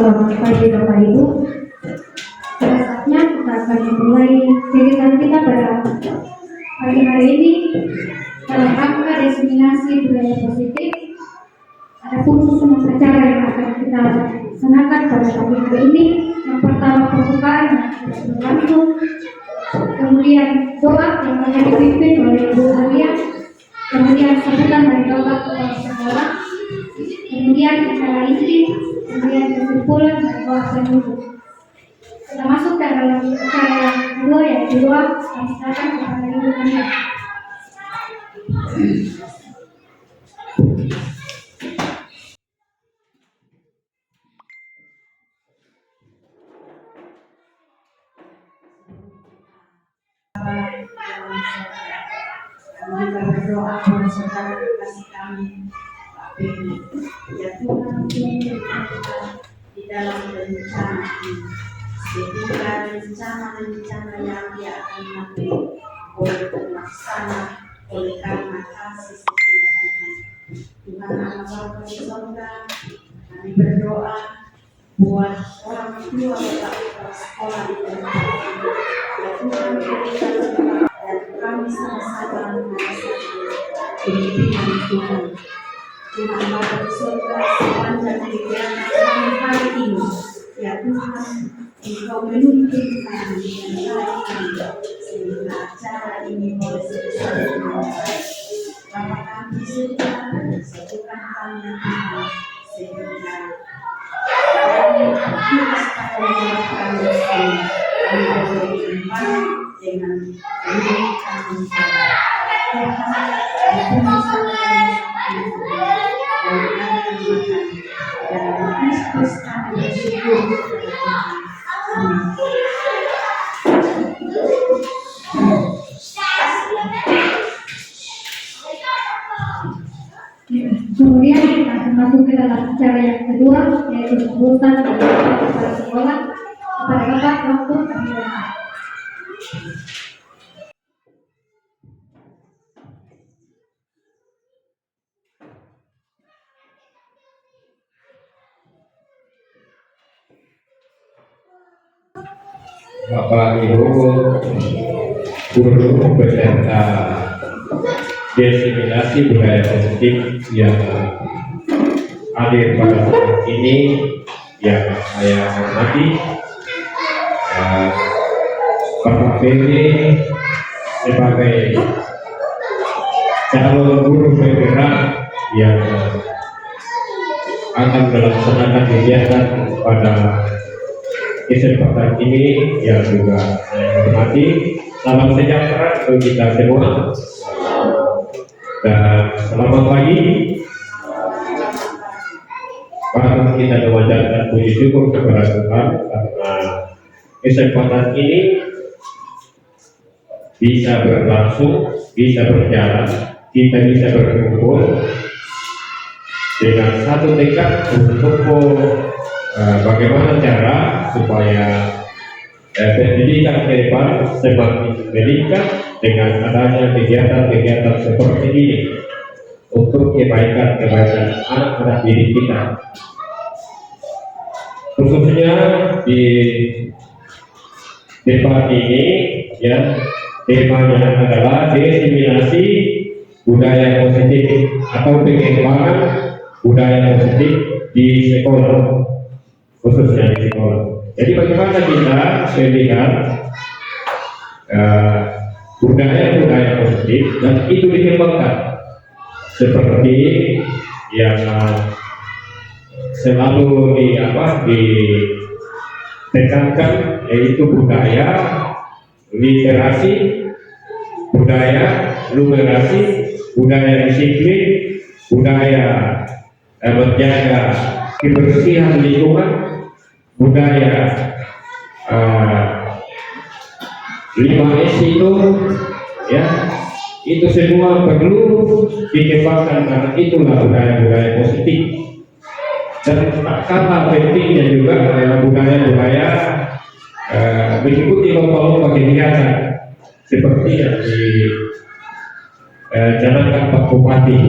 Selamat pagi Bapak Ibu. Pada saatnya kita akan memulai kegiatan kita pada pagi hari ini dalam rangka diseminasi budaya positif. Ada khusus acara yang akan kita laksanakan pada pagi hari ini. Yang pertama pembukaan yang sudah berlangsung, kemudian doa yang akan dipimpin oleh Ibu Maria, kemudian sambutan dari Bapak Kepala Sekolah, kemudian acara inti, kemudian kesimpulan dari doa penutup. Kita masuk ke dalam acara yang kedua, yaitu doa. Kami silakan kepada Ibu Maria. Kami juga berdoa buat saudara kasih kami, Pak Beni. Ya Tuhan, pimpin kita di dalam rencana ini, sehingga rencana-rencana yang Dia akan ambil boleh terlaksana oleh karena kasih setia Tuhan. Tuhan Allah Bapa di surga, kami berdoa buat orang tua Bapak Kepala Sekolah di tempat ini. Ya Tuhan, berikan dan kami sama-sama merasakan pimpinan Tuhan. Tuhan Bapa di surga, sepanjang kegiatan kami hari ini, ya Tuhan, Engkau menuntun kami dan kami, sehingga acara ini boleh selesai dengan baik. Bapa kami di surga, satukan kami Tuhan, sehingga dari tugas pada kami sendiri, kami boleh beriman dengan diri kami sendiri. Tuhan, ampuni segala dan akan makan dalam Kristus kami bersyukur kepada Tuhan. Amin. Kemudian kita akan masuk ke dalam acara yang kedua, yaitu sambutan dari Kepala Sekolah kepada Bapak waktu kami datang. Bapak Ibu guru beserta diseminasi budaya positif yang hadir pada saat ini, yang saya hormati, Bapak Beni sebagai calon guru penggerak yang akan melaksanakan kegiatan pada kesempatan ini, yang juga saya hormati. Salam sejahtera untuk kita semua dan selamat pagi. Mari kita memanjatkan puji syukur kepada Tuhan karena kesempatan ini bisa berlangsung, bisa berjalan, kita bisa berkumpul dengan satu tekad untuk bagaimana cara supaya pendidikan ke depan semakin meningkat dengan adanya kegiatan-kegiatan seperti ini untuk kebaikan anak-anak didik kita, khususnya di debat ini. Ya, temanya adalah diseminasi budaya positif atau pengembangan budaya positif di sekolah, khususnya di sekolah. Jadi bagaimana kita melihat budaya-budaya positif dan itu dikembangkan seperti yang selalu ditekankan, yaitu budaya literasi, budaya numerasi, budaya disiplin, budaya menjaga kebersihan lingkungan, budaya 5S itu, ya, itu semua perlu dikembangkan karena itulah budaya-budaya positif. Dan tak kalah pentingnya juga budaya-budaya mengikuti lomba-lomba kegiatan seperti yang dijalankan Pak Bupati.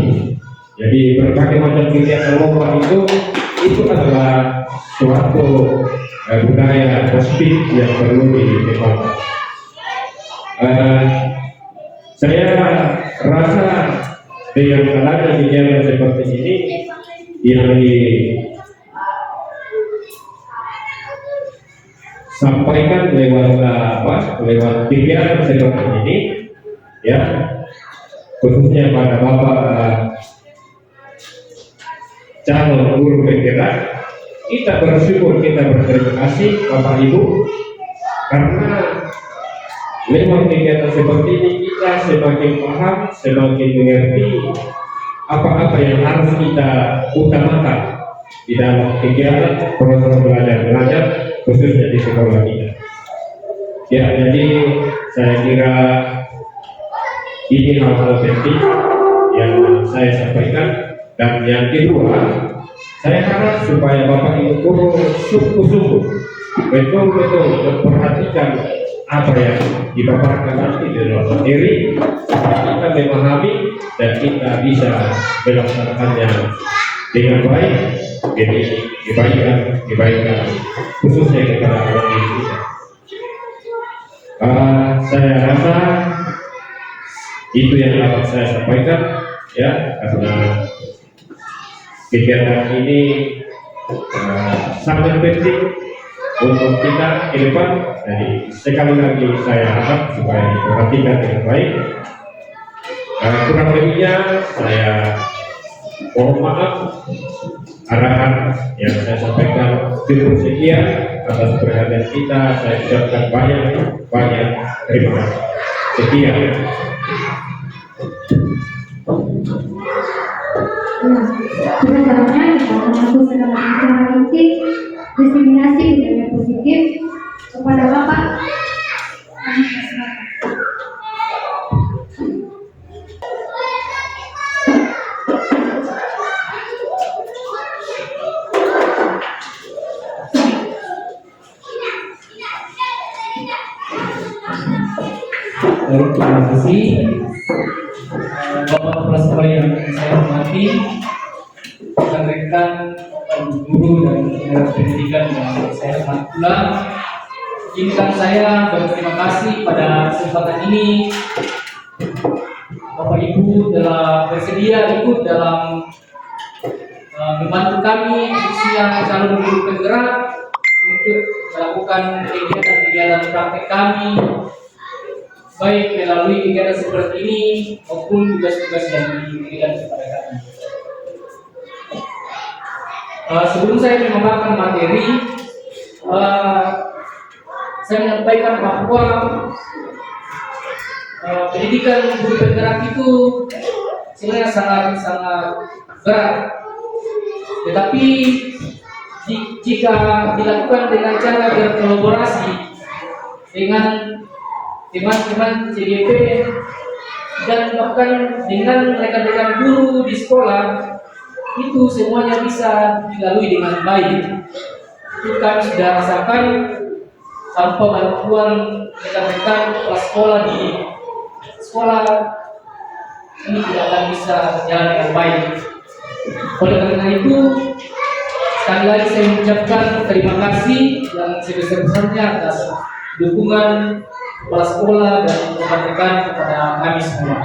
Jadi berbagai macam kegiatan lomba itu itu adalah suatu budaya positif yang perlu dikembangkan. Saya rasa dengan adanya kegiatan seperti ini yang disampaikan lewat kegiatan seperti ini, ya, khususnya pada Bapak calon guru penggerak, kita bersyukur, kita berterima kasih Bapak Ibu, karena lewat kegiatan seperti ini kita semakin paham, semakin mengerti apa-apa yang harus kita utamakan di dalam kegiatan proses belajar mengajar, khususnya di sekolah kita. Ya, jadi saya kira ini hal-hal penting yang saya sampaikan. Dan yang kedua, saya harap supaya Bapak Ibu guru sungguh-sungguh betul-betul memperhatikan apa yang dipaparkan nanti di dalam materi, kita memahami dan kita bisa melaksanakannya dengan baik, jadi kebaikan khususnya kepada orang kita. Saya rasa itu yang dapat saya sampaikan, ya, karena kegiatan ini sangat penting untuk kita ke depan. Jadi sekali lagi saya harap supaya diperhatikan dengan baik. Kurang lebihnya saya mohon maaf, arahan yang saya sampaikan cukup sekian. Atas perhatian kita saya ucapkan banyak terima kasih. Sekian. Pertama, kita mengaku segala cara inti diseminasi budaya positif kepada Bapak. Terima kasih Bapak Kepala Sekolah yang saya hormati, rekan-rekan guru dan tenaga pendidikan yang saya hormati pula. Izinkan saya berterima kasih pada kesempatan ini Bapak Ibu telah bersedia ikut dalam membantu kami khususnya calon guru penggerak untuk melakukan kegiatan-kegiatan praktek kami, baik melalui kegiatan seperti ini maupun tugas-tugas yang diberikan kepada kami. Sebelum saya memaparkan materi, saya menyampaikan bahwa pendidikan guru penggerak itu sebenarnya sangat berat, tetapi jika dilakukan dengan cara berkolaborasi dengan teman-teman CGP dan bahkan dengan rekan-rekan guru di sekolah, itu semuanya bisa dilalui dengan baik. Itu kami sudah rasakan tanpa bantuan rekan-rekan kepala sekolah di sekolah, ini tidak akan bisa berjalan dengan baik. Oleh karena itu, sekali lagi saya mengucapkan terima kasih yang sebesar-besarnya atas dukungan kepala sekolah dan rekan-rekan kepada kami semua.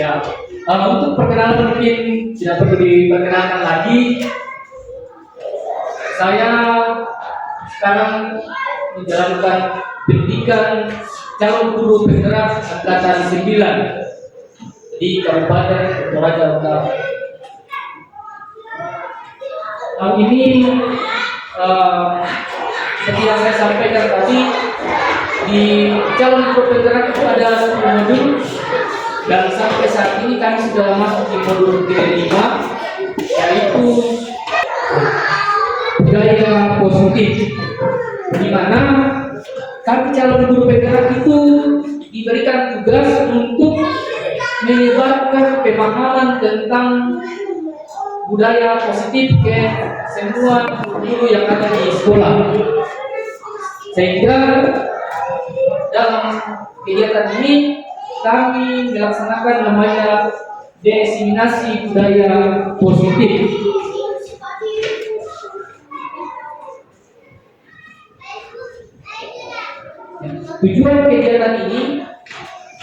Ya, untuk perkenalan mungkin tidak perlu diperkenalkan lagi. Saya sekarang menjalankan pendidikan calon guru penggerak angkatan 9 di Kabupaten Toraja Utara. Tahun ini seperti yang saya sampaikan tadi, di calon guru penggerak itu ada 10 modul, dan sampai saat ini kami sudah masuk di modul kelima, yaitu budaya positif, di mana kami calon guru penggerak itu diberikan tugas untuk menyebarkan pemahaman tentang budaya positif ke semua guru yang ada di sekolah. Sehingga dalam kegiatan ini kami melaksanakan namanya diseminasi budaya positif. Tujuan kegiatan ini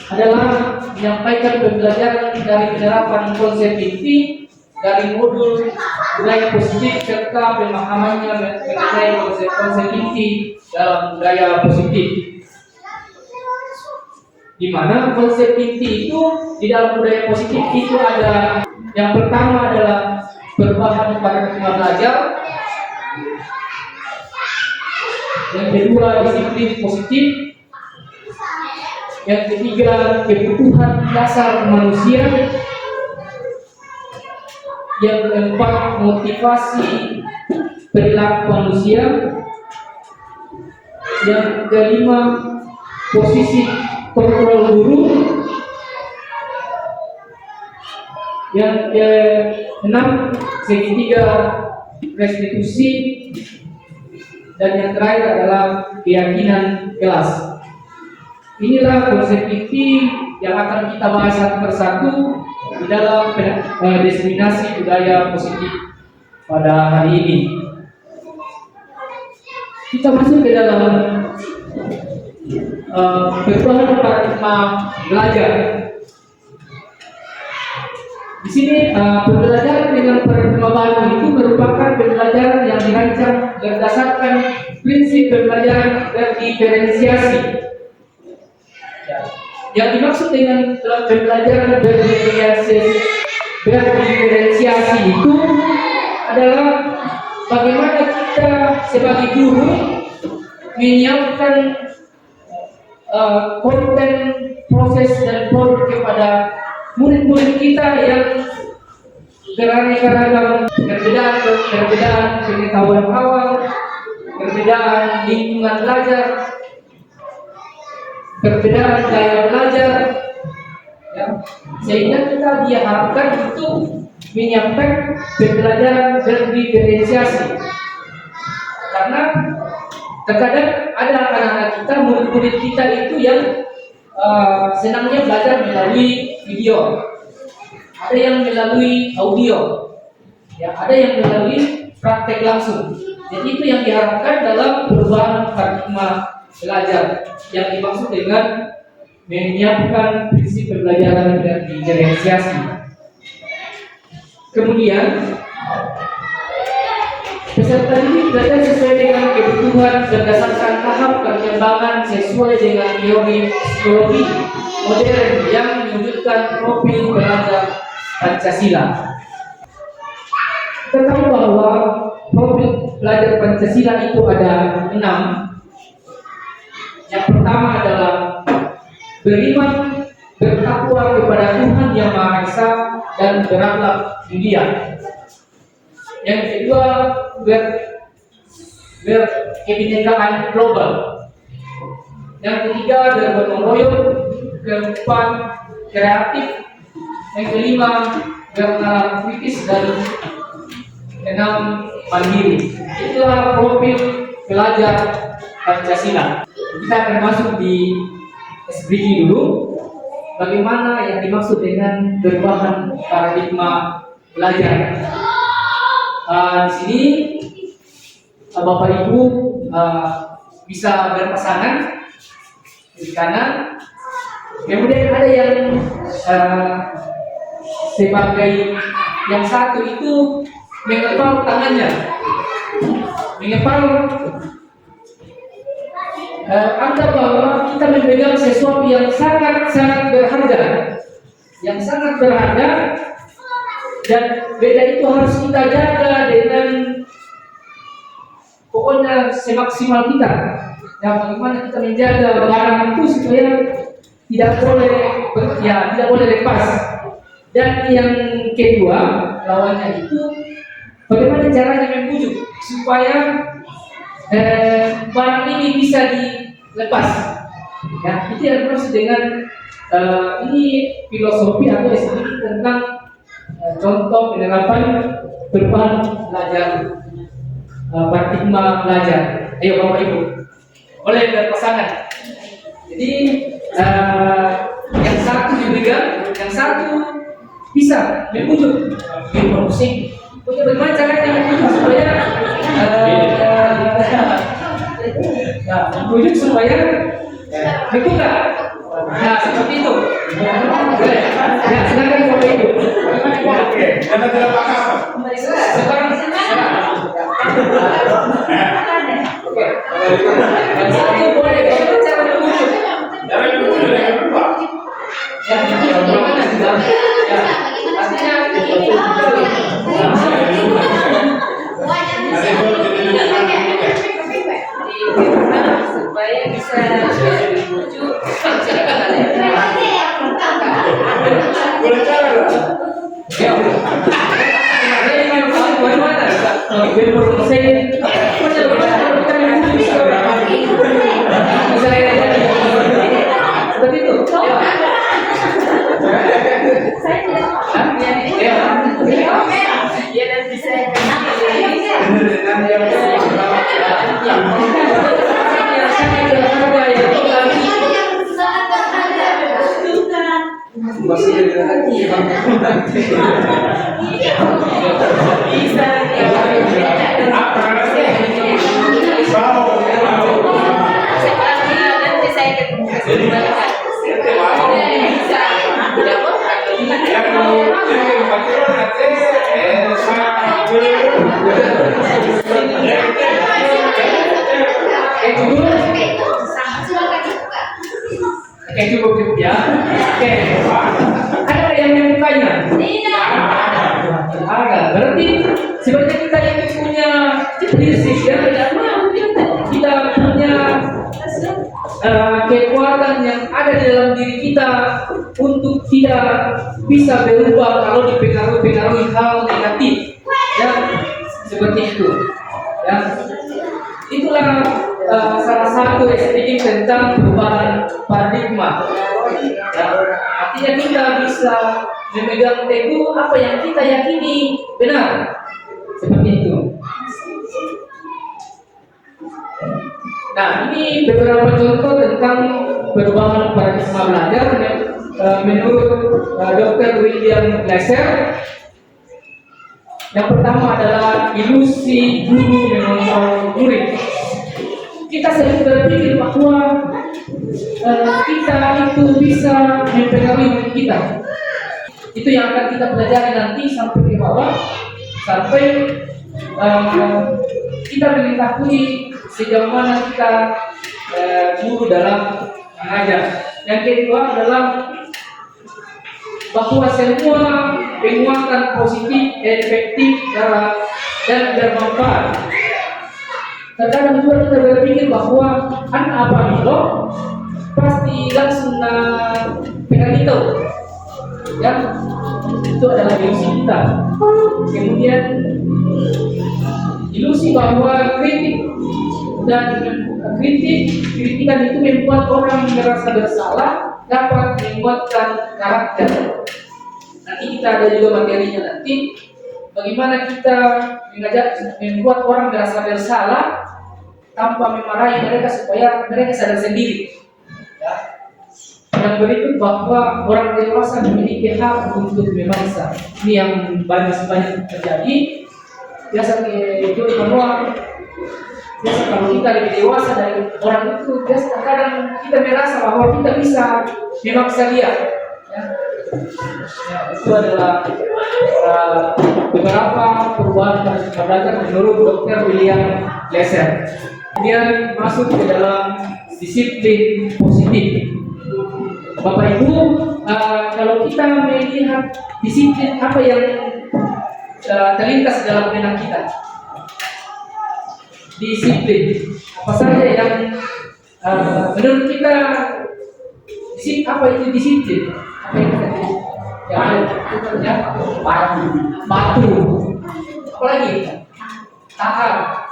adalah menyampaikan pembelajaran dari penerapan konsep inti dari modul budaya positif serta pemahamannya mengenai konsep-konsep inti dalam budaya positif. Di mana konsep inti itu di dalam budaya positif itu ada, yang pertama adalah perubahan paradigma belajar, yang kedua disiplin positif, yang ketiga kebutuhan dasar manusia, yang keempat motivasi perilaku manusia, yang kelima posisi kontrol guru, yang keenam segitiga restitusi, dan yang terakhir adalah keyakinan kelas. Inilah konsep inti yang akan kita bahas satu persatu di dalam diseminasi budaya positif pada hari ini. Kita masuk ke dalam perubahan paradigma belajar. Di sini pembelajaran dengan paradigma baru itu merupakan pembelajaran yang dirancang berdasarkan prinsip pembelajaran berdiferensiasi. Yang dimaksud dengan pembelajaran berdiferensiasi itu adalah bagaimana kita sebagai guru menyiapkan konten, proses dan produk kepada murid-murid kita yang beraneka ragam, perbedaan pengetahuan awal, perbedaan lingkungan belajar, perbedaan gaya belajar, ya, sehingga kita diharapkan untuk menyiapkan pembelajaran berdiferensiasi. Karena terkadang ada anak-anak kita, murid-murid kita itu yang senangnya belajar melalui video, ada yang melalui audio, ya, ada yang melalui praktek langsung. Jadi itu yang diharapkan dalam perubahan paradigma belajar yang dimaksud dengan menyiapkan prinsip pembelajaran dan diferensiasi. Kemudian peserta didik belajar sesuai dengan kebutuhan berdasarkan tahap perkembangan sesuai dengan teori psikologi modern yang mewujudkan profil belajar Pancasila. Kita tahu bahwa profil belajar Pancasila itu ada 6. Yang pertama adalah beriman, bertakwa kepada Tuhan Yang Maha Esa dan berakhlak mulia. Yang kedua, berkebinekaan global. Yang ketiga, bergotong royong. Keempat, kreatif. Yang kelima, bernalar kritis, dan keenam, mandiri. Itulah profil pelajar Pancasila. Kita akan masuk di SBG dulu. Bagaimana yang dimaksud dengan perubahan paradigma belajar? Di sini Bapak Ibu bisa berpasangan di kanan. Kemudian ada yang sebagai yang satu itu mengepal tangannya, mengepal. Anggap bahwa kita memegang sesuatu yang sangat berharga, dan beda itu harus kita jaga dengan pokoknya semaksimal kita. Dan bagaimana kita menjaga barang itu supaya tidak boleh lepas. Dan yang kedua, lawannya itu bagaimana caranya membujuk supaya barang ini bisa dilepas. Ya, itu yang dimaksud dengan ini filosofi atau studi tentang contoh penerapan perubahan belajar, paradigma belajar. Ayo Bapak Ibu, boleh berpasangan. Jadi yang satu dipegang, yang satu bisa membujuk musik. Bagaimana caranya membujuk supaya membujuk supaya dibuka? Nah, seperti itu. Ya, silakan Bapak Ibu. Anda tidak paham. Sekarang oke. Satu boleh bagaimana cara membujuk? Jangan dulu yang kedua. Ya, bagaimana juga? Ya, artinya supaya bisa dibujuk. Boleh cara lah. ya. Ini memang bagaimana? Berproses. Seperti itu. Ya dan bisa Oke, cukup ya. Oke. Ada yang membukanya? Ada. Berarti sebenarnya kita yang punya prinsip ya, kita punya kekuatan yang ada di dalam diri kita untuk tidak bisa berubah kalau dipengaruhi hal negatif. Ya, seperti itu. Ya. Itulah salah satu speaking tentang perubahan paradigma. Ya, artinya kita bisa memegang teguh apa yang kita yakini benar. Seperti itu. Nah, ini beberapa contoh tentang perubahan paradigma belajar menurut Dr. William Glasser. Yang pertama adalah ilusi guru mengontrol murid. Kita sering berpikir bahwa kita itu bisa mempengaruhi murid kita. Itu yang akan kita pelajari nanti sampai ke bawah, sampai kita mengetahui sejauh mana kita guru dalam mengajar. Yang kedua adalah bahwa semua penguatan positif, efektif, dan bermanfaat. Terkadang juga kita berpikir bahwa apa itu pasti langsung pegang itu, ya itu adalah ilusi kita. Kemudian ilusi bahwa kritikan itu membuat orang merasa bersalah, dapat membuatkan karakter. Nanti kita ada juga materinya nanti bagaimana kita membuat orang merasa bersalah tanpa memarahi mereka supaya mereka sadar sendiri. Ya. Yang berikut bahwa orang dewasa memiliki hak untuk memaksa. Ini yang banyak terjadi. Biasa itu manual. Biasa kalau kita lebih dewasa dari orang itu, biasa kadang kita merasa bahwa kita bisa memaksa dia. Ya. Ya, itu adalah beberapa perubahan paradigma belajar menurut Dr. William Glasser. Kemudian masuk ke dalam disiplin positif. Bapak Ibu, kalau kita melihat disiplin apa yang terlintas dalam benak kita, disiplin apa saja yang menurut kita apa itu disiplin? Apa yang kita patuh, apalagi taat,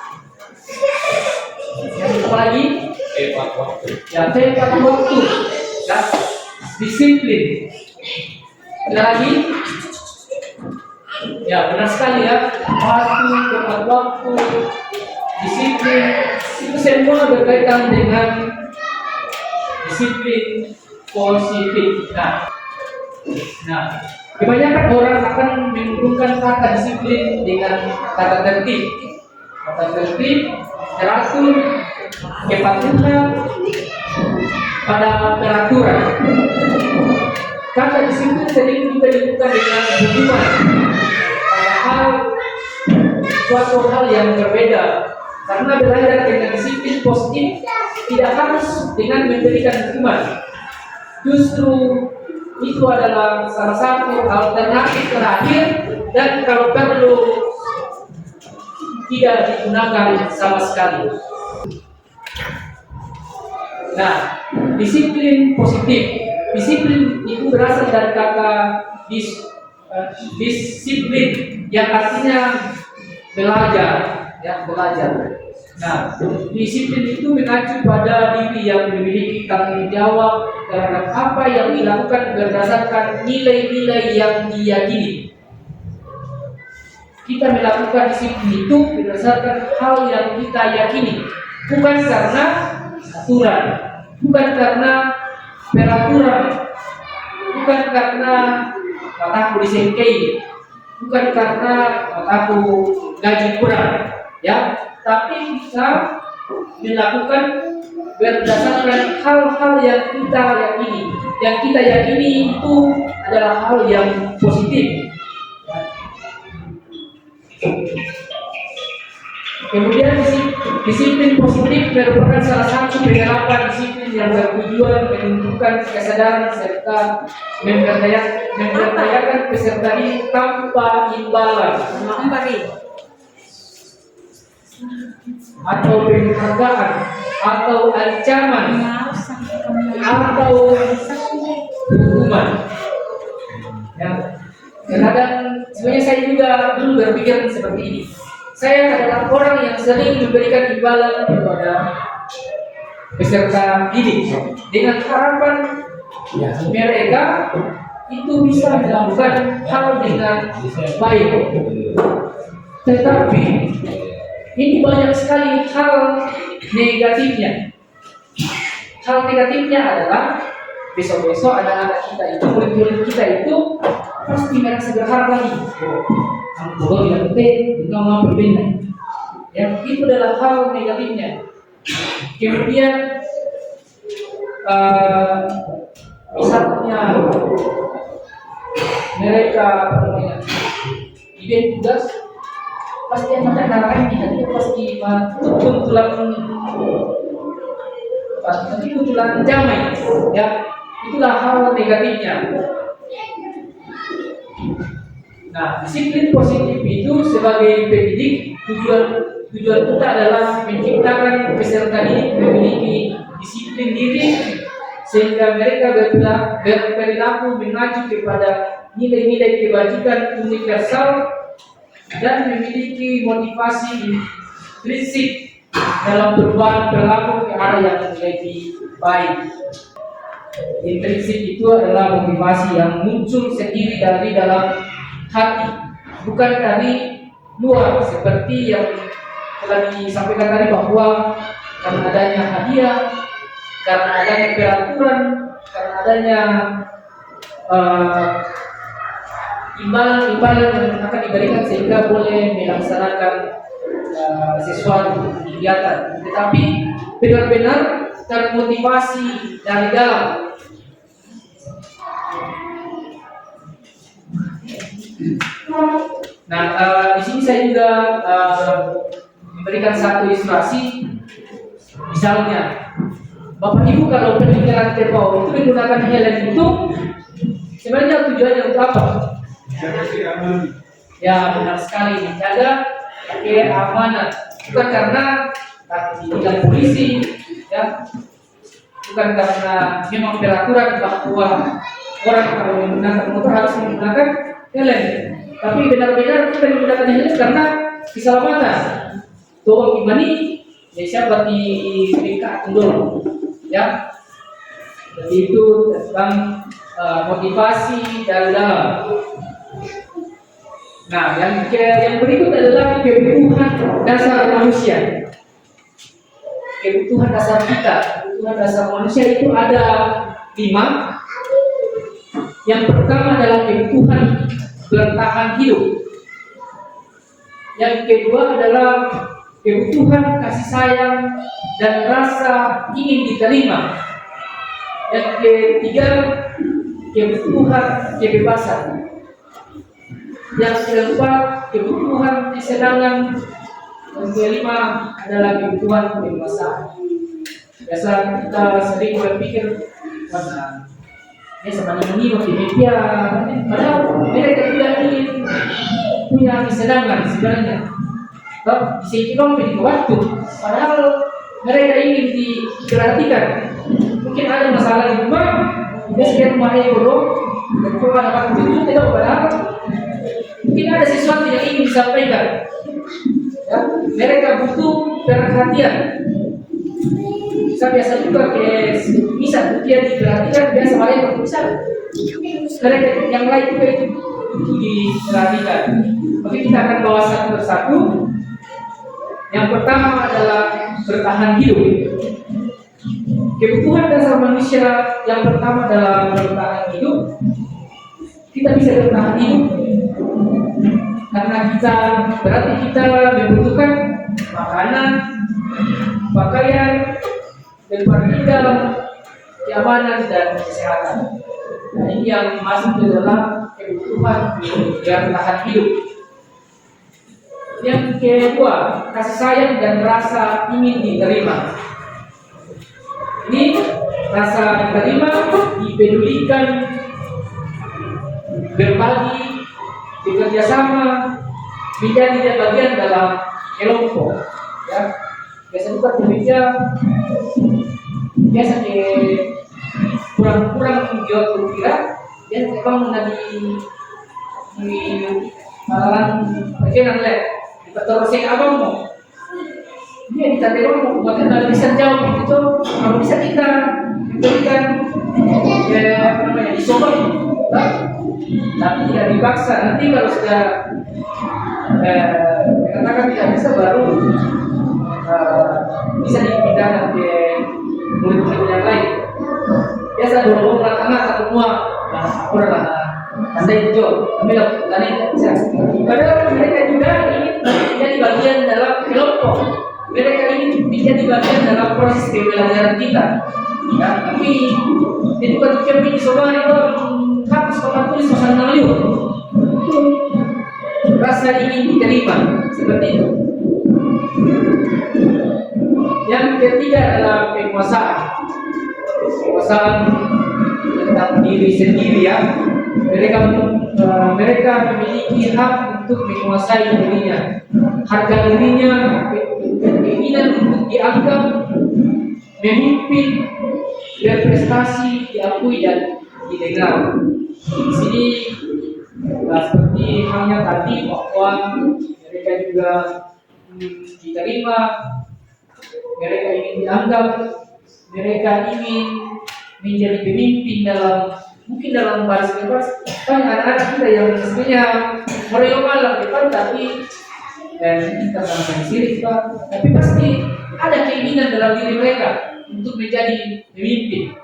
apalagi tepat waktu, ya, disiplin. Ada lagi, ya benar sekali ya, patuh, tepat waktu, disiplin, itu semua berkaitan dengan disiplin positif. Nah, Kebanyakan orang akan menghubungkan kata disiplin dengan kata tertib. Kata tertib, teratur, kepatuhan pada peraturan. Kata disiplin sering juga dibuka dengan hukuman. Padahal suatu hal yang berbeda. Karena belajar dengan disiplin positif tidak harus dengan memberikan hukuman. Justru itu adalah salah satu alternatif terakhir dan kalau perlu tidak digunakan sama sekali. Nah, disiplin positif. Disiplin itu berasal dari kata disiplin yang artinya belajar, ya belajar. Nah, disiplin itu mengacu pada diri yang memiliki tanggung jawab terhadap apa yang dilakukan berdasarkan nilai-nilai yang diyakini. Kita melakukan disiplin itu berdasarkan hal yang kita yakini, bukan karena aturan, bukan karena peraturan, bukan karena mataku disengkei, bukan karena mataku gaji kurang, ya. Tapi kita melakukan berdasarkan hal-hal yang kita yakini. Yang kita yakini itu adalah hal yang positif. Kemudian disiplin positif merupakan salah satu penerapan disiplin yang bertujuan menunjukkan kesadaran serta memberdayakan peserta didik tanpa imbalan atau penghargaan atau ancaman atau hukuman. Ya, kadang sebenarnya saya juga dulu berpikir seperti ini. Saya adalah orang yang sering memberikan imbalan kepada peserta didik dengan harapan mereka itu bisa melakukan hal dengan baik. Tetapi ini banyak sekali hal negatifnya. Hal negatifnya adalah besok-besok anak-anak kita itu, murid-murid kita itu pasti merasa berharap lagi. Kalau tidak penting, kita mau berbeda. Ya, itu adalah hal negatifnya. Kemudian misalnya mereka diberi tugas pasti yang macam naranya nanti pasti tuntulan damai, ya itulah hal negatifnya. Nah, disiplin positif itu sebagai pendidik tujuan kita adalah menciptakan peserta didik memiliki disiplin diri sehingga mereka berperilaku mengacu kepada nilai-nilai kebajikan universal dan memiliki motivasi intrinsik dalam perubahan perilaku ke arah yang lebih baik. Intrinsik itu adalah motivasi yang muncul sendiri dari dalam hati, bukan dari luar seperti yang telah disampaikan tadi bahwa karena adanya hadiah, karena adanya peraturan, karena adanya imbalan yang akan diberikan sehingga boleh melaksanakan sesuatu kegiatan. Tetapi benar-benar termotivasi dari dalam. Nah, di sini saya juga memberikan satu ilustrasi. Misalnya, Bapak Ibu kalau pergi jalan terpau itu menggunakan helm itu sebenarnya tujuannya untuk apa? Ya, benar sekali, menjaga keamanan. Bukan karena takut polisi, ya, bukan karena memang peraturan bahwa orang kalau menggunakan motor harus menggunakan helm. Tapi benar-benar kita menggunakan helm karena keselamatan. Tolong gimana? Ya siapa di dekat dulu, ya. Jadi itu tentang motivasi dari dalam. Nah, yang berikut adalah kebutuhan dasar manusia. Kebutuhan dasar kita, kebutuhan dasar manusia itu ada 5. Yang pertama adalah kebutuhan bertahan hidup. Yang kedua adalah kebutuhan kasih sayang dan rasa ingin diterima. Yang ketiga, kebutuhan kebebasan. Yang keempat, kebutuhan kesenangan. Yang kelima adalah kebutuhan kedewasaan. Biasa kita sering berpikir karena sama ini media, padahal mereka tidak ingin punya kesenangan sebenarnya. Di sini memiliki waktu, padahal mereka ingin diperhatikan. Mungkin ada masalah di rumah, dia sekian rumahnya bodoh, dan coba dapat itu tidak padahal mungkin ada sesuatu yang ingin disampaikan. Ya, mereka butuh perhatian. Saya biasa juga bisa dia diperhatikan, biasa mereka bisa. Mereka yang lain juga itu diperhatikan. Oke, kita akan bawa satu persatu. Yang pertama adalah bertahan hidup. Kebutuhan dasar manusia yang pertama adalah bertahan hidup. Kita bisa bertahan hidup karena berarti kita membutuhkan makanan, pakaian, tempat tinggal, keamanan dan kesehatan. Nah, ini yang masuk ke dalam kebutuhan bertahan hidup. Yang kedua, kasih sayang dan rasa ingin diterima. Ini rasa diterima, dipedulikan, berbagi, bekerja sama, menjadi bagian dalam kelompok. Ya, biasa juga Indonesia biasa kurang jauh berkira, dan memang di malahan bagian lek betul sih abang mau dia dikatakan mau buatkan kalau bisa jauh itu kalau bisa kita berikan apa namanya dicoba, tapi tidak dipaksa. Nanti kalau sudah katakan tidak bisa baru bisa dipindahkan ke murid-murid yang lain. Biasa dorong anak semua aku dah andai hijau, kami lakukan ini bisa. Padahal mereka juga ingin menjadi bagian dalam kelompok. Mereka ingin menjadi bagian dalam proses pembelajaran kita. Ya, tapi itu kan kami semua itu harus tulis pesan Melayu. Rasa ingin diterima seperti itu. Yang ketiga adalah penguasaan. Penguasaan tentang diri sendiri ya. Mereka memiliki hak untuk menguasai dirinya, harga dirinya, keinginan untuk dianggap, memimpin, berprestasi, diakui dan didengar. Di sini seperti halnya tadi bahwa mereka juga diterima, mereka ingin dianggap, mereka ingin menjadi pemimpin mungkin dalam baris kan anak-anak kita yang sebenarnya mereka malam depan tapi kita sama sendiri tapi pasti ada keinginan dalam diri mereka untuk menjadi pemimpin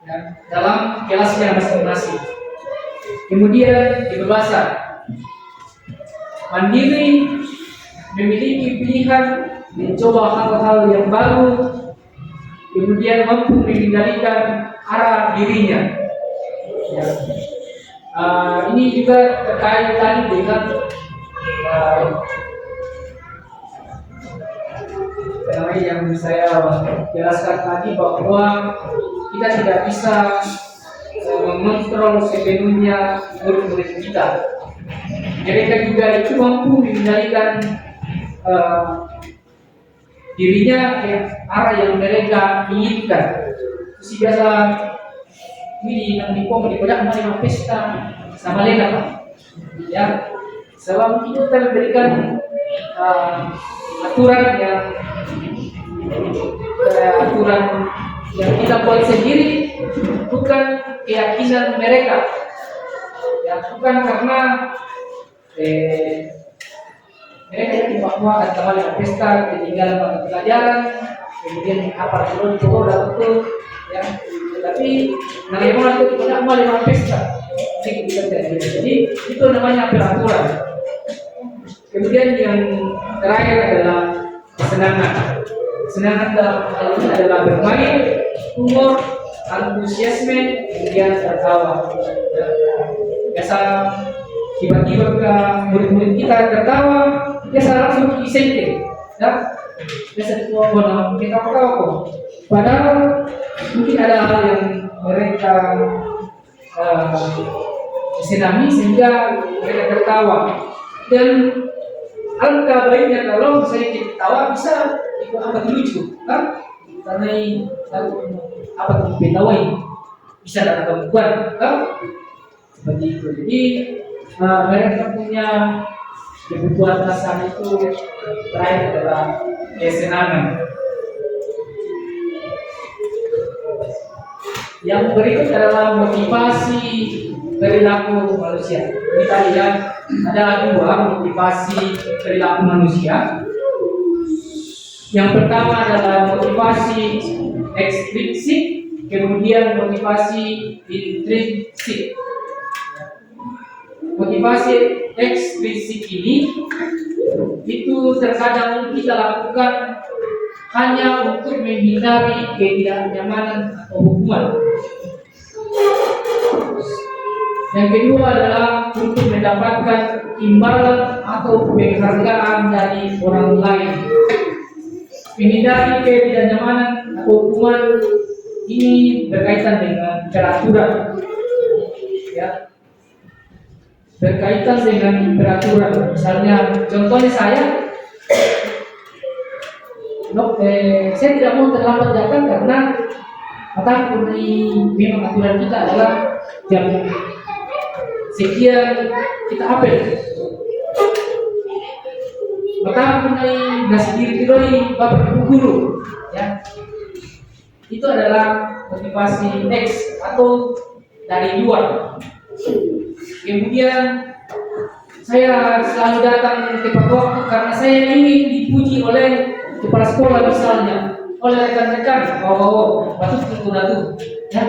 ya, dalam kelasnya masing-masing. Kemudian kebebasan, mandiri, memiliki pilihan, mencoba hal-hal yang baru, kemudian mampu mengendalikan arah dirinya. Ya. Ini juga terkait tadi dengan yang saya jelaskan tadi bahwa kita tidak bisa mengontrol sepenuhnya murid-murid kita. Mereka juga itu mampu mengendalikan dirinya ke arah yang mereka inginkan. Terus biasa ini nanti kok di pojok mau pesta sama lena ya. Sebab kita memberikan aturan yang kita buat sendiri, bukan keyakinan mereka. Ya, bukan karena mereka yakin bahwa akan kembali ke pesta, ketinggalan pada pelajaran, kemudian apa dulu itu udah betul, ya. Tetapi tapi nalaiman itu tidak mau lima pesta. Jadi itu namanya peraturan. Kemudian yang terakhir adalah kesenangan. Kesenangan dalam hal ini adalah bermain, humor, antusiasme, kemudian tertawa. Biasa tiba-tiba murid-murid kita tertawa, biasa langsung disengke. Ya, biasa dituang kita ketawa. Padahal mungkin ada hal yang mereka senangi sehingga mereka tertawa. Dan alangkah baiknya kalau saya ketawa bisa ikut apa lucu, kan? Karena apa ketawa bisa datang kebutuhan, kan? Seperti itu. Jadi mereka punya kebutuhan dasar itu terakhir adalah kesenangan. Yang berikut adalah motivasi perilaku manusia. Kita lihat ada dua motivasi perilaku manusia. Yang pertama adalah motivasi ekstrinsik, kemudian motivasi intrinsik. Motivasi ekstrinsik ini itu terkadang kita lakukan hanya untuk menghindari ketidaknyamanan atau hukuman. Yang kedua adalah untuk mendapatkan imbalan atau penghargaan dari orang lain. Menghindari ketidaknyamanan atau hukuman ini berkaitan dengan peraturan, ya, berkaitan dengan peraturan. Misalnya, contohnya saya tidak mau terlambat datang karena memang aturan kita adalah jam sekian kita apel. Maka mengenai nasi diri bapak ibu guru, ya, itu adalah motivasi X atau dari luar. Kemudian saya selalu datang tepat waktu karena saya ingin dipuji oleh kepala sekolah misalnya, oleh rekan-rekan, patut itu, ya,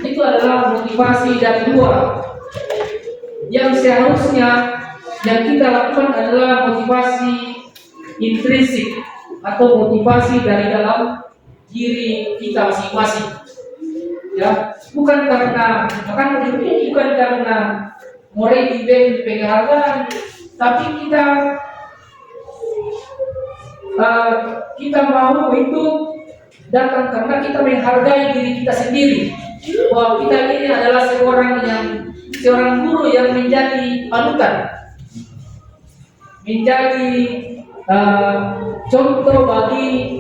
itu adalah motivasi dari luar. Yang seharusnya yang kita lakukan adalah motivasi intrinsik atau motivasi dari dalam diri kita masing-masing. Ya, bukan karena moral event penghargaan, tapi kita mau itu datang karena kita menghargai diri kita sendiri, bahwa kita ini adalah seorang guru yang menjadi panutan, menjadi contoh bagi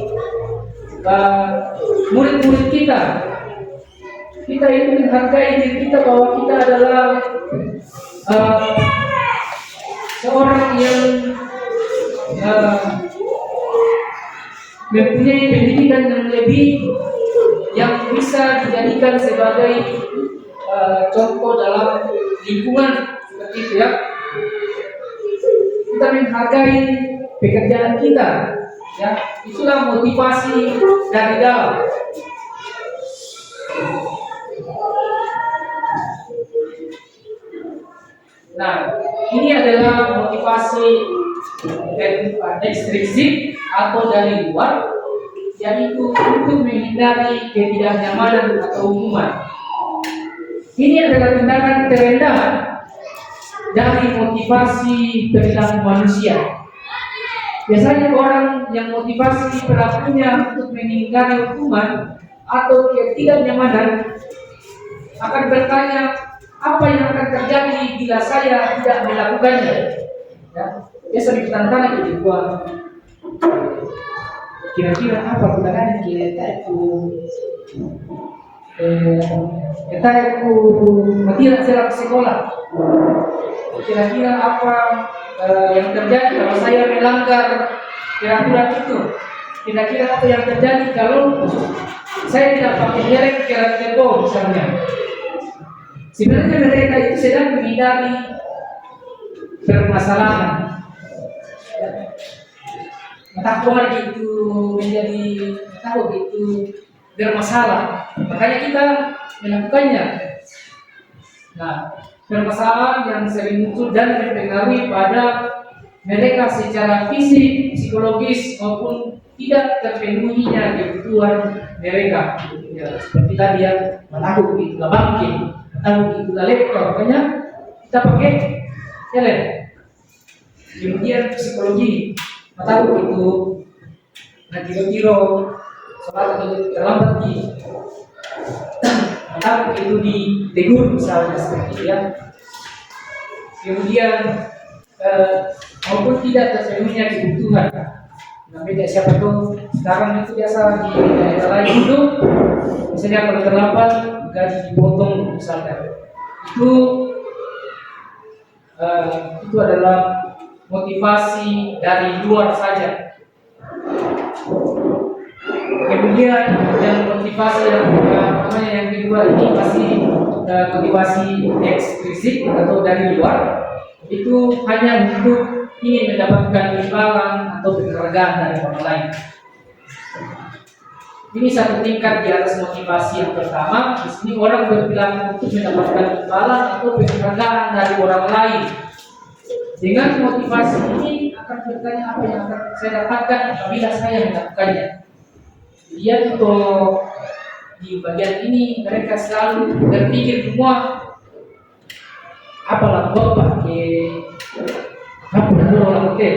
murid-murid kita. Kita itu menghargai diri kita bahwa kita adalah seorang yang mempunyai pendidikan yang lebih, yang bisa dijadikan sebagai contoh dalam lingkungan seperti itu, ya. Kita menghargai pekerjaan kita, ya. Itulah motivasi dari dalam. Nah, ini adalah motivasi ekstrinsik atau dari luar, yaitu untuk menghindari ketidaknyamanan atau hukuman. Ini adalah tindakan terendah dari motivasi perilaku manusia. Biasanya orang yang motivasi perilakunya untuk menghindari hukuman atau ketidaknyamanan akan bertanya, apa yang akan terjadi bila saya tidak melakukannya? Ya, biasa ditantang gitu, kira-kira apa gunanya kita itu mati dalam sekolah. Kira-kira apa yang terjadi kalau saya melanggar peraturan itu? Kira-kira apa yang terjadi kalau saya tidak pakai merek keras misalnya? Sebenarnya mereka itu sedang menghindari permasalahan. Takwa itu menjadi begitu bermasalah. Makanya kita melakukannya. Nah, permasalahan yang sering muncul dan mempengaruhi pada mereka secara fisik, psikologis maupun tidak terpenuhinya kebutuhan mereka. Ya, seperti tadi ya, menakut itu bangkit, menakut itu laptop, makanya kita pakai telepon. Kemudian psikologi, menakut itu kira-kira sholat atau terlambat di menakut itu ditegur misalnya seperti itu ya. Kemudian maupun tidak terpenuhinya kebutuhan. Nah, beda siapa tuh sekarang itu biasa di daerah lain itu misalnya kalau terlambat gaji dipotong misalnya itu adalah motivasi dari luar saja. Kemudian yang motivasi yang kedua ini pasti motivasi ekstrisik atau dari luar, itu hanya untuk ingin mendapatkan imbalan atau penghargaan dari orang lain. Ini satu tingkat di atas motivasi yang pertama. Di sini orang berperilaku untuk mendapatkan imbalan atau penghargaan dari orang lain. Dengan motivasi ini akan bertanya apa yang akan saya dapatkan apabila saya melakukannya. Dia tuh di bagian ini mereka selalu berpikir semua apalah bapak apa dulu orang hotel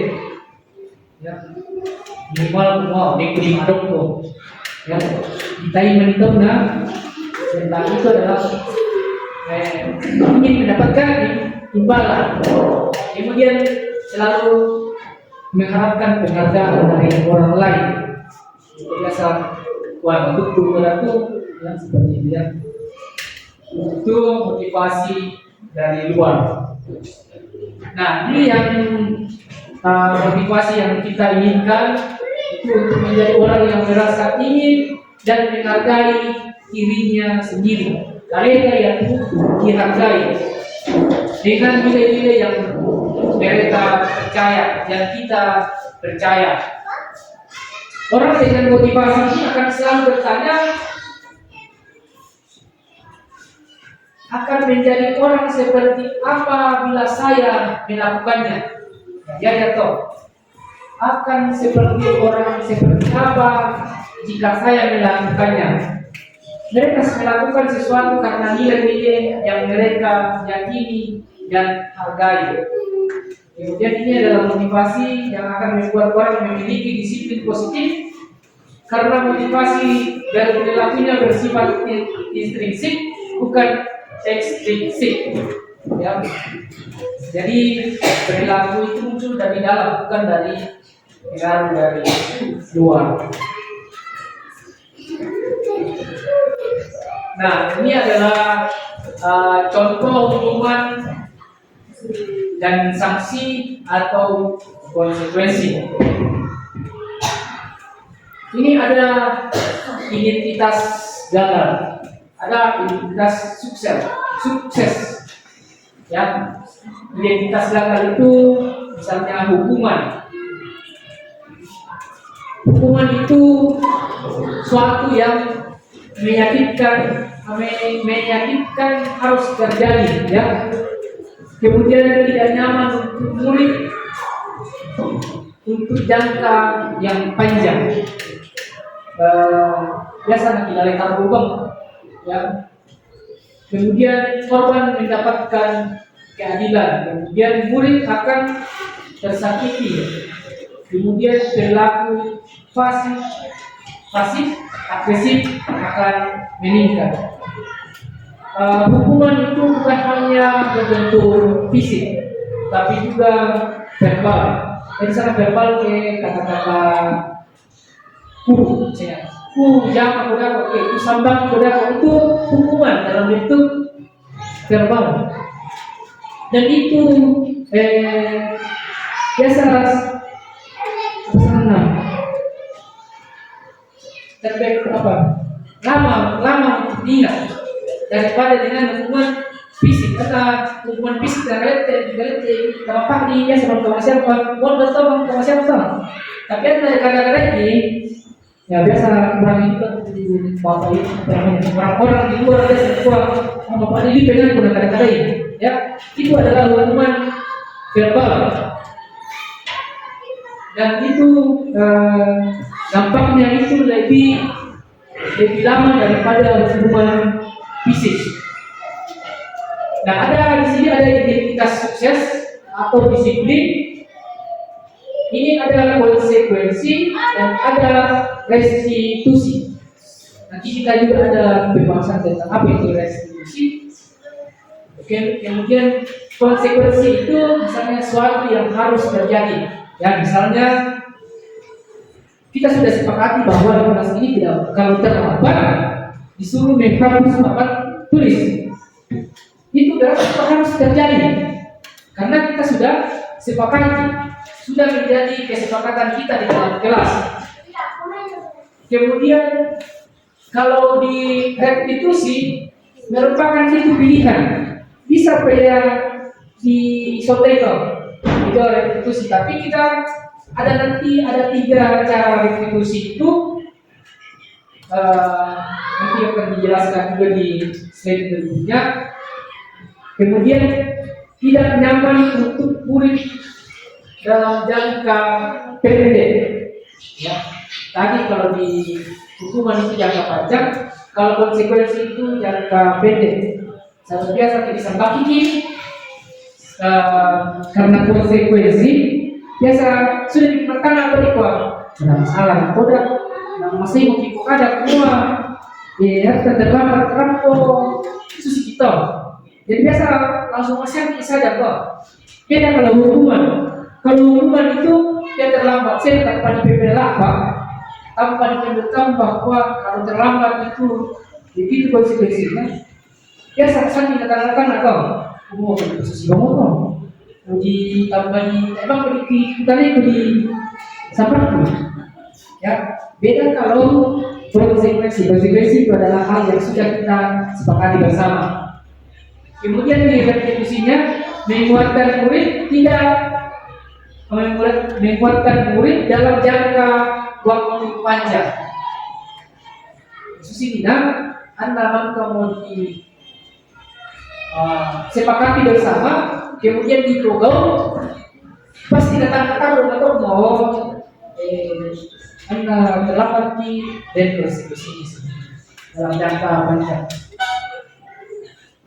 ya minimal mau di madok tuh ya kita ingin menitop tentang itu adalah ingin mendapatkan imbalan, kemudian selalu mengharapkan penghargaan dari orang lain. Biasa untuk beratu yang seperti itu ya. Itu motivasi dari luar. Nah, ini yang motivasi yang kita inginkan itu untuk menjadi orang yang merasa ingin dan menghargai dirinya sendiri. Mereka yang dihargai dengan nilai-nilai yang mereka percaya, yang kita percaya. Orang dengan motivasi ini akan selalu bertanya, akan menjadi orang seperti apa bila saya melakukannya? Ya toh. Akan seperti orang seperti apa jika saya melakukannya? Mereka melakukan sesuatu karena nilai-nilai yang mereka yakini dan hargai. Kemudian ini adalah motivasi yang akan membuat orang memiliki disiplin positif karena motivasi dari perilakunya bersifat intrinsik bukan ekstrinsik. Ya. Jadi perilaku itu muncul dari dalam bukan dari pengaruh dari luar. Nah, ini adalah contoh hukuman dan sanksi atau konsekuensi. Ini ada identitas gagal, ada identitas sukses. Ya, identitas gagal itu misalnya hukuman. Hukuman itu suatu yang menyakitkan harus terjadi, ya. Kemudian tidak nyaman untuk murid untuk jangka yang panjang. Biasa tidak letak lubang, ya. Kemudian korban mendapatkan keadilan, kemudian murid akan tersakiti, kemudian perilaku pasif agresif akan meningkat. Hukuman itu bukan hanya berbentuk fisik, tapi juga verbal. Jadi sana verbal ke kata-kata ku, jangan kodako, ku sambang kodako, itu hukuman dalam bentuk verbal. Dan itu biasa terbaik lama untuk diingat daripada dengan hukuman fisik. Karena hukuman fisik terkait apa dia sama siapa, mau betul sama siapa. Tapi ada kadang-kadang ini Ya biasa orang itu kan di bapak itu orang-orang di luar ada semua bapak ini pengen guna kata-kata ini, ya itu adalah hukuman verbal dan itu dampaknya itu lebih lama daripada hukuman fisik. Nah ada di sini ada identitas sukses atau disiplin. Ini ada konsekuensi dan ada restitusi. Nanti kita juga ada pembahasan tentang apa itu restitusi. Oke, kemudian konsekuensi itu misalnya sesuatu yang harus terjadi. Ya, misalnya kita sudah sepakati bahwa di kelas ini tidak kalau terlambat disuruh menghapus papan tulis. Itu harus terjadi karena kita sudah sepakati. Sudah menjadi kesepakatan kita di dalam kelas. Kemudian kalau di restitusi merupakan itu pilihan. Bisa pada di sotekel itu restitusi. Tapi kita ada 3 cara restitusi itu nanti akan dijelaskan juga di slide berikutnya. Kemudian tidak nyaman untuk murid dalam jangka pendek, ya. Tadi kalau di hukuman itu jangka panjang, kalau konsekuensi itu jangka pendek. Saya biasa tidak sambaki karena konsekuensi biasa sudah dimakan atau dikuat. Tidak masalah, tidak masih mau ikut ada semua, ya terlambat rampok susi kita. Jadi biasa langsung masih saja kok. Beda kalau hukuman. Kalau hukuman itu dia terlambat, saya tanpa dipepelak tanpa diberitahu bahwa kalau terlambat itu begitu konsekuensinya. Dia saksi dikatakan atau umum posisi ngomong, di tanpa di emang kita itu di sabar ya. Beda kalau konsekuensi itu adalah hal yang sudah kita sepakati bersama. Kemudian di restitusinya menguatkan murid menguatkan murid dalam jangka waktu panjang. Susina, anda mau di sepakati bersama, kemudian dipogau, pasti kata-kata atau mau anda terlambat di restitusi dalam jangka panjang.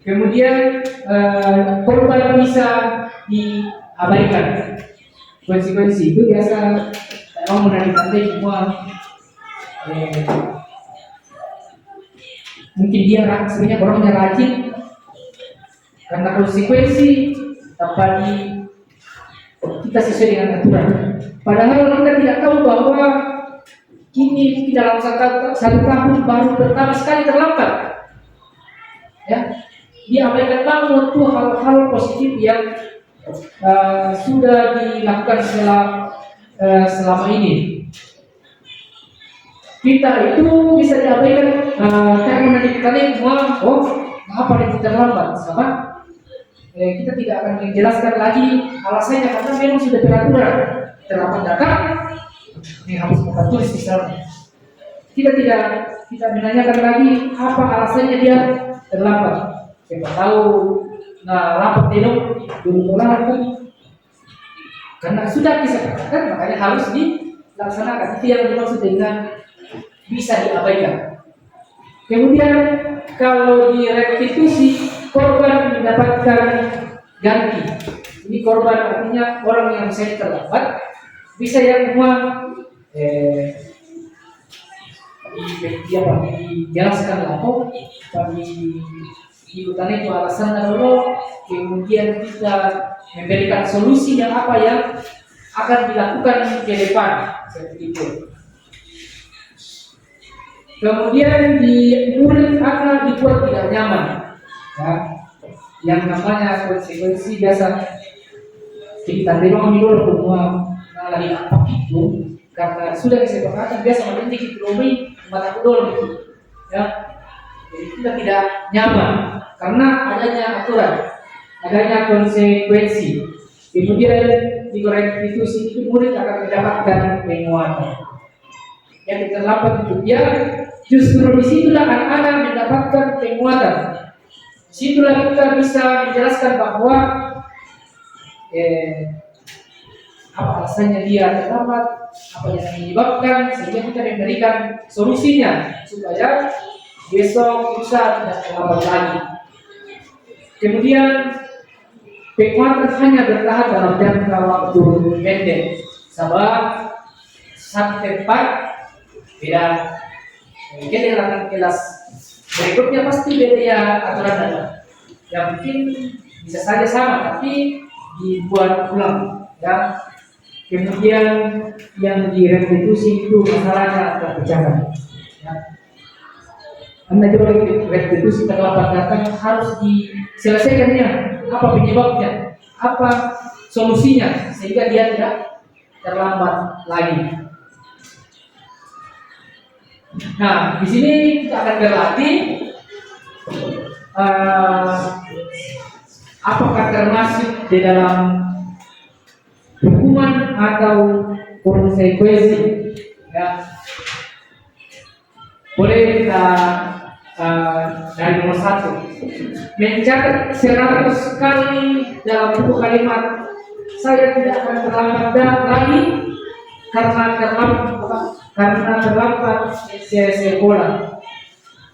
Kemudian korban bisa diabaikan. Konsekuensi itu biasa mau menandakan semua mungkin dia sebenarnya orangnya rajin karena konsekuensi tanpa kita sesuai dengan aturan. Padahal kita tidak tahu bahwa kini dalam satu tahun baru pertama sekali terlambat, ya diabaikan banget tuh hal-hal positif yang sudah dilakukan selama ini. Kita itu bisa diabaikan karena kita semua apa yang terlambat, sama kita tidak akan menjelaskan lagi alasannya karena memang sudah beraturan terlambat datang ini harus kita tulis misalnya. Kita menanyakan lagi apa alasannya dia terlambat. Siapa tahu rapat dulu lagi karena sudah disepakati makanya harus dilaksanakan. Itu yang dimaksud dengan bisa diabaikan. Kemudian kalau di restitusi korban mendapatkan ganti. Ini korban artinya orang yang misalnya terlambat bisa yang semua dijelaskan lapor di utara itu alasan dulu, kemudian kita memberikan solusi yang apa yang akan dilakukan ke depan seperti itu. Kemudian di murid akan dibuat tidak nyaman, ya. Yang namanya konsekuensi biasa kita terima dulu semua lagi apa itu karena sudah disepakati biasa nanti kita lebih mata dulu gitu, ya. Jadi kita tidak nyaman karena adanya aturan, adanya konsekuensi. Kemudian di restitusi itu murid akan mendapatkan penguatan. yang terlambat itu dia, justru disitulah anak-anak mendapatkan penguatan. Disitulah kita bisa menjelaskan bahwa apa alasannya dia terlambat, apa yang menyebabkan, sehingga kita memberikan solusinya supaya besok lusa tidak terlambat lagi. Kemudian penguatan hanya bertahan dalam jangka waktu pendek, sebab satu tempat beda keterangan kelas berikutnya pasti beda ya aturan ada. Yang mungkin bisa saja sama tapi dibuat ulang ya. Kemudian yang direstitusi itu masalahnya terpecahkan ya. Anda juga restitusi terlambat datang harus diselesaikannya, apa penyebabnya, apa solusinya sehingga dia tidak terlambat lagi. Nah, di sini kita akan berlatih apakah termasuk di dalam hukuman atau konsekuensi. Ya. Boleh kita dari nomor 1 mencatat 100 kali dalam buku kalimat saya tidak akan terlambat lagi karena terlambat sekolah.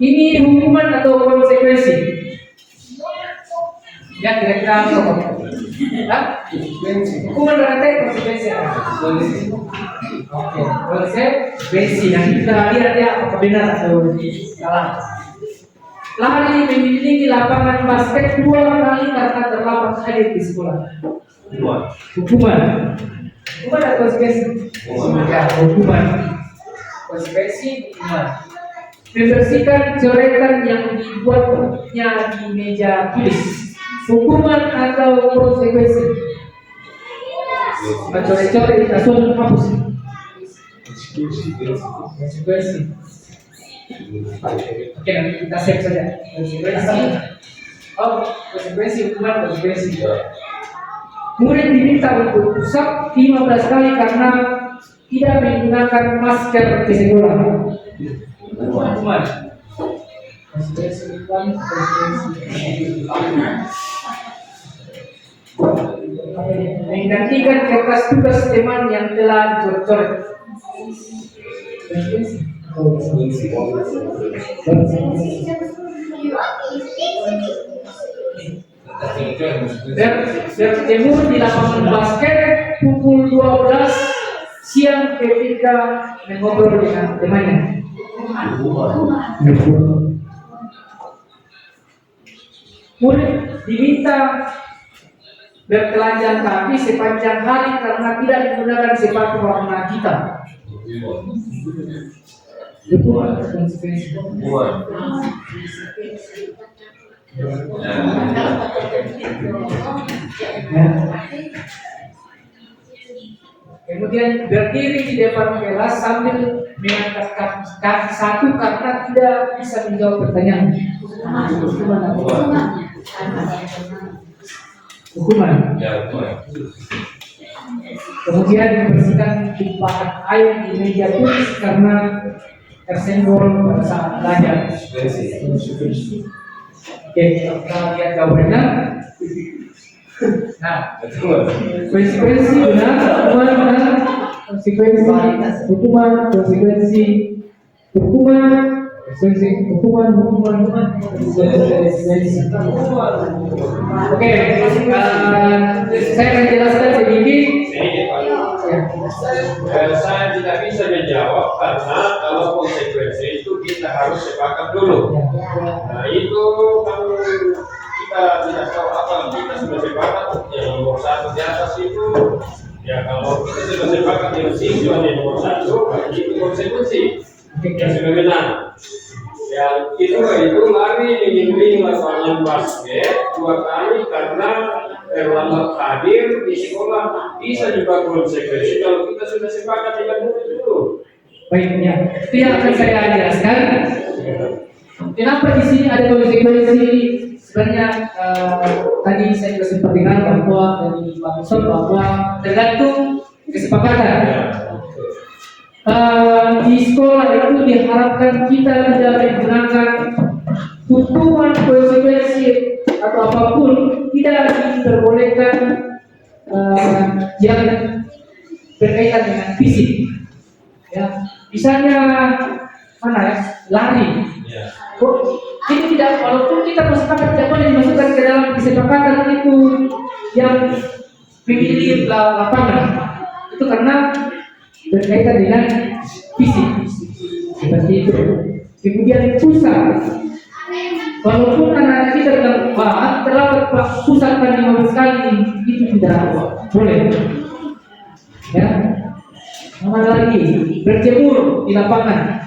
Ini hukuman atau konsekuensi? Ya kira-kira apa? Hukuman berarti konsekuensi apa? Oke, konsekuensi. Nanti kita lihat ya apakah benar atau salah. Lari memiliki lapangan basket 2 kali karena terlambat hadir di sekolah. Hukuman atau konsekuensi? Ya, hukuman. Konsekuensi hukuman. Membersihkan coretan yang dibuatnya di meja tulis. Hukuman atau konsekuensi? Coret-coret langsung hapus. Konsekuensi. Oke, nanti kita save saja. Konsekuensi. Konsekuensi hukuman konsekuensi. Murid diminta untuk usap 15 kali karena tidak menggunakan masker di sekolah. Hukuman. Konsekuensi hukuman konsekuensi. Menggantikan kertas tugas teman yang telah dicoret-coret. Bertemu di lapangan basket pukul 12 siang ketika mengobrol dengan temannya. Murid diminta bertelanjang kaki sepanjang hari karena tidak menggunakan sepatu warna hitam. Hukuman konsekuensi. Kemudian berdiri di depan kelas sambil mengangkat kaki satu karena tidak bisa menjawab pertanyaan. Hukuman. Kemudian membersihkan tumpahan air di meja tulis karena tersenggol pada saat belajar. Oke, kita lihat jawabannya. Nah, konsekuensi benar, hukuman benar, konsekuensi hukuman, konsekuensi hukuman, konsekuensi hukuman, konsekuensi. Oke, saya akan jelaskan sedikit. Saya tidak bisa menjawab karena kalau konsekuensi itu kita harus sepakat dulu. Nah itu kalau kita tidak tahu apa kita sudah sepakat yang nomor 1 di atas itu ya kalau kita sudah sepakat dengan siswa yang nomor 1 itu konsekuensi yang sudah benar. Ya itu lari mengimling lapangan basket 2 kali karena terlambat hadir di sekolah bisa juga konsekuensi kalau kita sudah sepakat dengan murid dulu. Baiknya, itu yang akan saya jelaskan. Kenapa di sini ada konsekuensi? Sebenarnya tadi saya juga sempat dengar bahwa dari Pak Muson bahwa tergantung kesepakatan. Di sekolah itu diharapkan kita tidak menggunakan hukuman konsekuensi atau apapun, tidak diperbolehkan yang berkaitan dengan fisik. Ya, misalnya mana ya, lari. Ini tidak, walaupun kita bersepakat tidak boleh dimasukkan ke dalam kesepakatan itu yang memilih lapangan, itu karena berkaitan dengan fisik seperti itu. Kemudian pusat, walaupun anak-anak kita terlambat pusat kan 15 kali, itu tidak boleh. Ya, mana lagi berjemur di lapangan.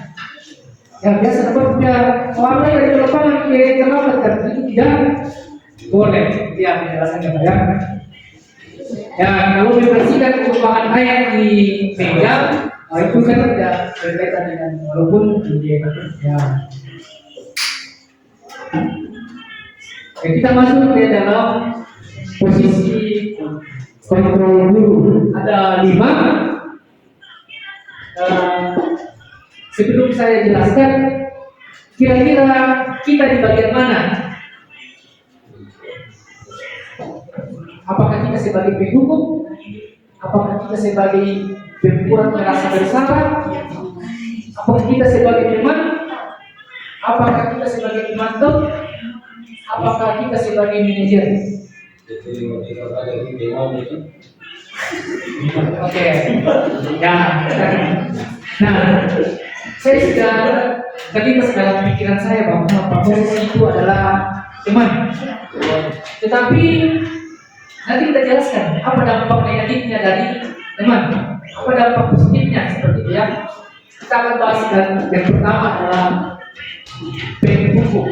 Ya biasa dapatnya orang dari lapangan ke lapangan kan itu tidak boleh. Ya penjelasannya ya. Ya kalau membersihkan ketumpahan air di meja, itu kan tidak berkaitan dengan walaupun dia ya. Kita masuk ke dalam posisi kontrol guru. Ada 5. Sebelum saya jelaskan, kira-kira kita di bagian mana? Apakah kita sebagai pendukung? Apakah kita sebagai pembuat merasa bersalah? Apakah kita sebagai teman? Apakah kita sebagai pemantau? Apakah kita sebagai manajer? Oke. Ya. Nah, saya sudah tadi dalam pikiran saya bahwa posisi itu adalah teman. Tetapi nanti kita jelaskan apa dampak negatifnya dari teman, apa dampak positifnya seperti itu ya. Kita akan bahas dan yang pertama adalah penghukum.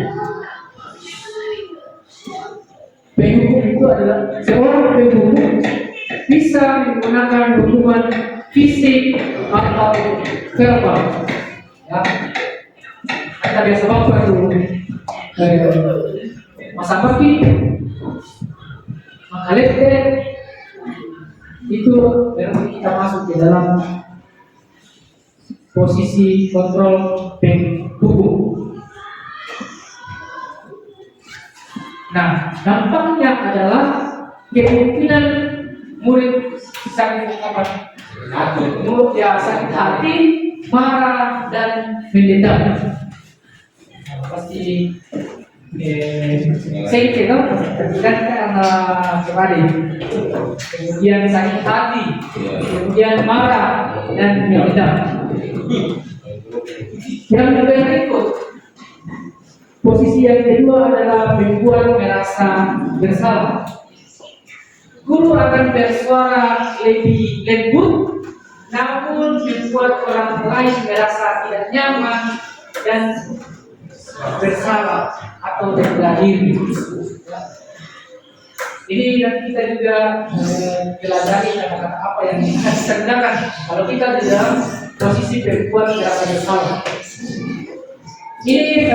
Penghukum itu adalah seorang penghukum bisa menggunakan hukuman fisik atau verbal. Ya, kita biasa bawa dulu masa baki, makalete, itu berarti kita masuk di dalam posisi kontrol penghukum. Nah, dampaknya adalah kemungkinan murid sakit sakit hati, marah dan mendendam. Pasti saya kira kan karena kembali, kemudian sakit hati, kemudian marah dan mendendam. Yang berikut, posisi yang kedua adalah membuat merasa bersalah. Guru akan bersuara lebih lembut, namun membuat orang lain merasa tidak nyaman dan bersalah atau rendah diri. Ini nanti kita juga pelajari kata-kata apa yang kita gunakan kalau kita di dalam posisi membuat merasa bersalah. Ini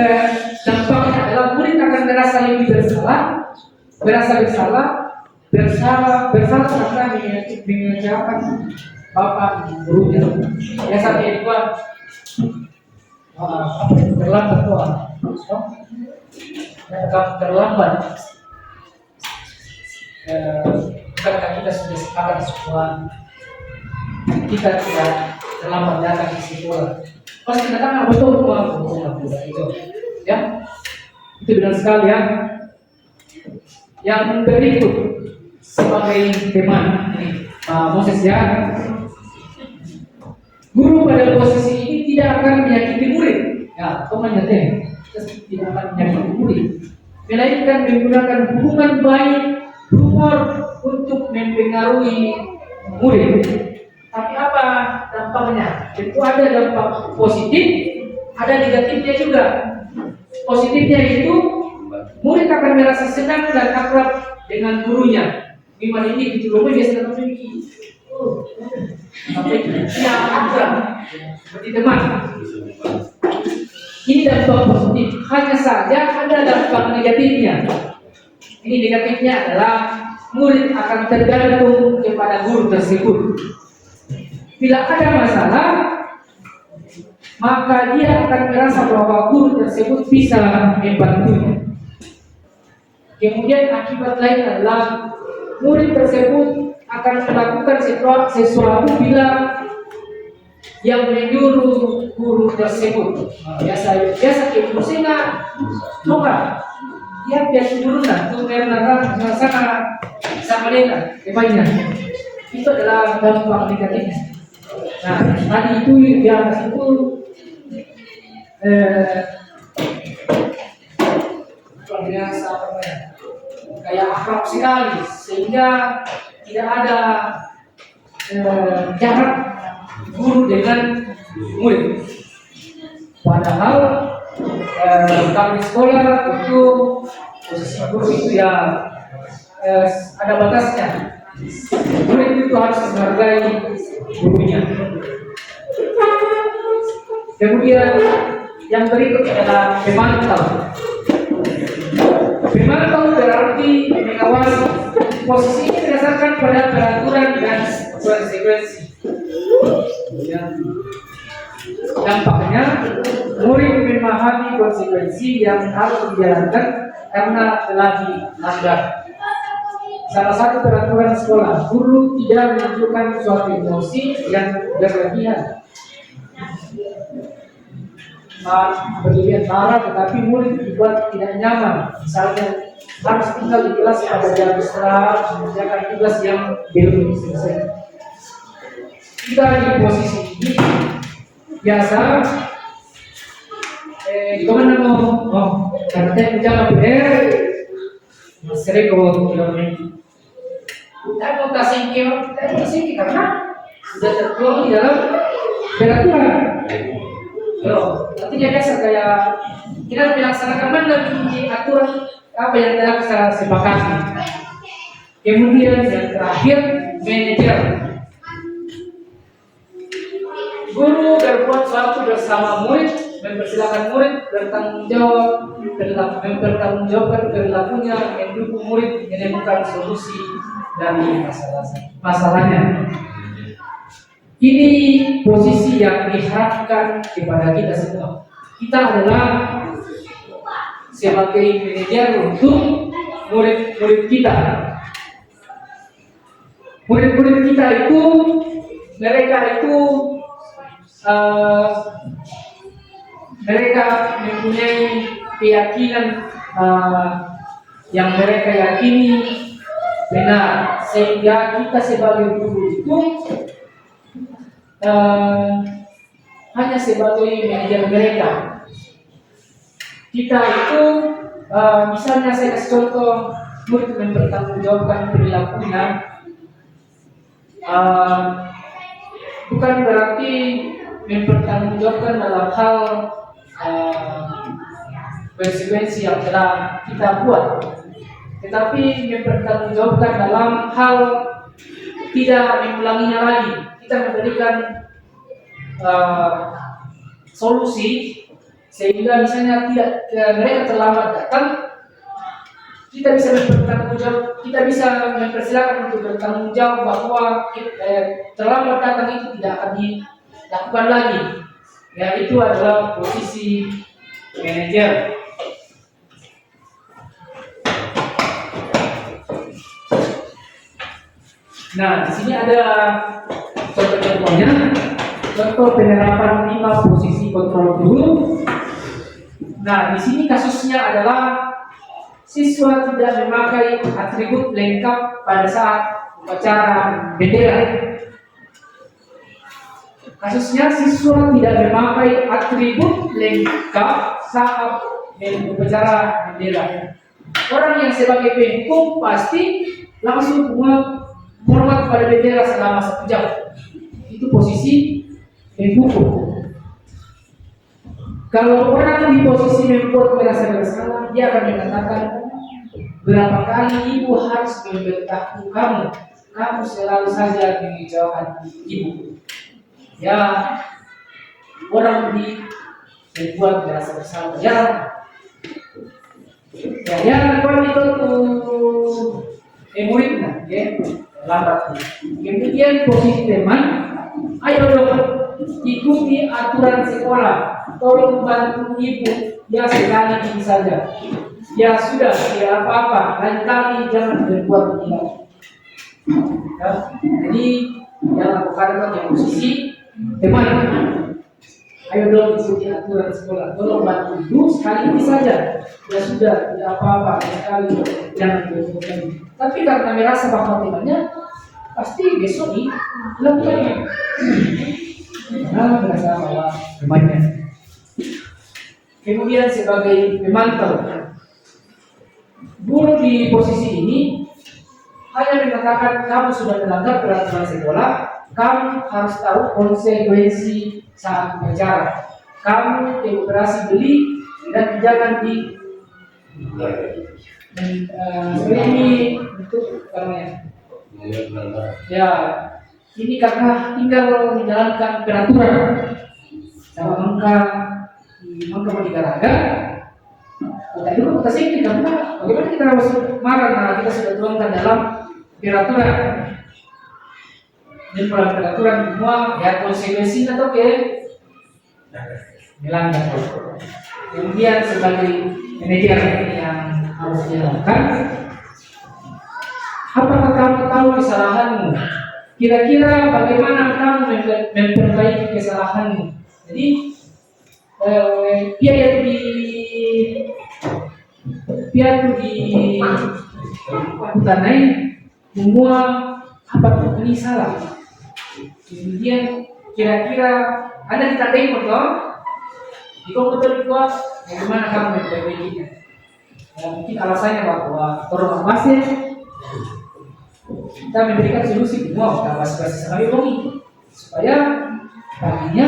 dampaknya adalah murid akan merasa lebih bersalah karena mengecewakan bapak gurunya. Biasa dia buat terlambat terlambat. Karena kita sudah sepakat semua, kita tidak terlambat datang di sekolah. Pasti datang betul itu, ya. Itu benar sekali ya. Yang berikut sebagai teman ini, Moses ya. Guru pada posisi ini tidak akan menyakiti murid, ya, temannya tidak akan menyakiti murid, melainkan menggunakan hubungan baik, humor untuk mempengaruhi murid. Tapi apa dampaknya? Tentu ada dampak positif, ada negatifnya juga. Positifnya itu murid akan merasa senang dan akrab dengan gurunya. Gimana ini gitu loh, biasa begini. Sampai dia akrab seperti teman. Ini dampak positif. Hanya saja ada dampak negatifnya. Ini negatifnya adalah murid akan tergantung kepada guru tersebut. Bila ada masalah, maka dia akan merasa bahwa guru tersebut bisa membantunya. Kemudian akibat lain adalah murid tersebut akan melakukan sesuatu bila yang menyuruh guru tersebut. Biasa kemusingan coba dia biasa guru tuh karena sama dia kebaikan itu adalah dampak negatifnya. Nah tadi itu yang itu biasa kayak akrab sekali sehingga tidak ada jarak guru dengan murid. Padahal kami sekolah itu posisi guru itu ya ada batasnya. Murid itu harus menghargai gurunya. Kemudian yang berikut adalah pemantau. Pemantau berarti mengawasi. Posisi ini berdasarkan pada peraturan dan konsekuensi. Dampaknya, murid memahami konsekuensi yang harus dijalankan karena telah dilanggar. Salah satu peraturan sekolah, guru tidak menunjukkan suatu emosi yang berlebihan. Berlebihan marah, tetapi murid dibuat tidak nyaman. Misalnya harus tinggal di kelas pada jam istirahat, mengerjakan tugas yang belum selesai. Kita di posisi ini biasa, gimana mau karena jangan benar, sering kalau tidak mengerti. Kita mau kasih karena sudah tertuang di dalam peraturan. Artinya biasa kayak kita melaksanakan mana di aturan apa yang telah kita sepakati. Kemudian yang terakhir manajer. Guru berbuat sesuatu bersama murid, mempersilahkan murid bertanggung jawab, mempertanggungjawabkan perilakunya, mendukung murid menemukan solusi dari masalahnya. Ini posisi yang diharapkan kepada kita semua. Kita adalah sebagai manajer untuk murid-murid kita. Murid-murid kita itu mereka mempunyai keyakinan yang mereka yakini benar, sehingga kita sebagai guru itu hanya sebagai manajer mereka. Kita itu misalnya saya kasih contoh, murid mempertanggungjawabkan perilakunya, bukan berarti mempertanggungjawabkan dalam hal konsekuensi yang telah kita buat, tetapi mempertanggungjawabkan dalam hal tidak mengulanginya lagi. Kita memberikan solusi sehingga misalnya mereka terlambat datang, kita bisa bertanggung jawab, kita bisa mempersilahkan untuk bertanggung jawab bahwa terlambat datang itu tidak akan dilakukan lagi. Ya, itu adalah posisi manajer. Nah, di sini ada contoh-contohnya. Contoh penerapan 5 posisi kontrol guru. Nah, di sini kasusnya adalah siswa tidak memakai atribut lengkap pada saat upacara bendera. Kasusnya siswa tidak memakai atribut lengkap saat upacara bendera. Orang yang sebagai penghukum pasti langsung hormat pada bendera selama 1 jam. Itu posisi penghukum. Kalau orang di posisi membuat merasa bersalah, dia akan mengatakan, berapa kali ibu harus memberitahu kamu, kamu selalu saja mengecewakan ibu. Ya, orang membuat merasa bersalah. Ya, kalau itu muridnya, ya, lambat. Kemudian posisi teman, ayo dong, ikuti aturan sekolah, tolong bantu ibu, ya sekali ini saja. Ya sudah, tidak apa-apa, lain kali jangan berbuat begini. Ya, jadi jangan lakukan yang posisi teman. Ayo dong ikuti aturan sekolah, tolong bantu ibu sekali ini saja. Ya sudah, tidak apa-apa, sekali jangan berbuat begini. Tapi karena merasa bahwa temannya pasti besok nih lakukannya. Nah, merasa bahwa temannya. Kemudian sebagai pemantau, guru di posisi ini hanya mengatakan kamu sudah melanggar peraturan sekolah, kamu harus tahu konsekuensi saat berbicara. Kamu demokrasi beli dan jangan di ini untuk namanya. Ya, ini karena tinggal menjalankan peraturan sama angka menegarakan. Kita dulu kita sih karena bagaimana kita harus marah karena kita sudah tuangkan dalam peraturan. Dan peraturan semua ya konsekuensinya atau melanggar. Kemudian sebagai manajer yang harus dilakukan, apakah kamu tahu kesalahanmu? Kira-kira bagaimana kamu memperbaiki kesalahanmu? Jadi biaya di tanai semua apa ini salah. Kemudian kira-kira ada kita tengok toh di komputer itu bagaimana kamu memperbaikinya? Ya, mungkin alasannya bahwa orang masih kita memberikan solusi semua kita basi-basi sekali bongi supaya paginya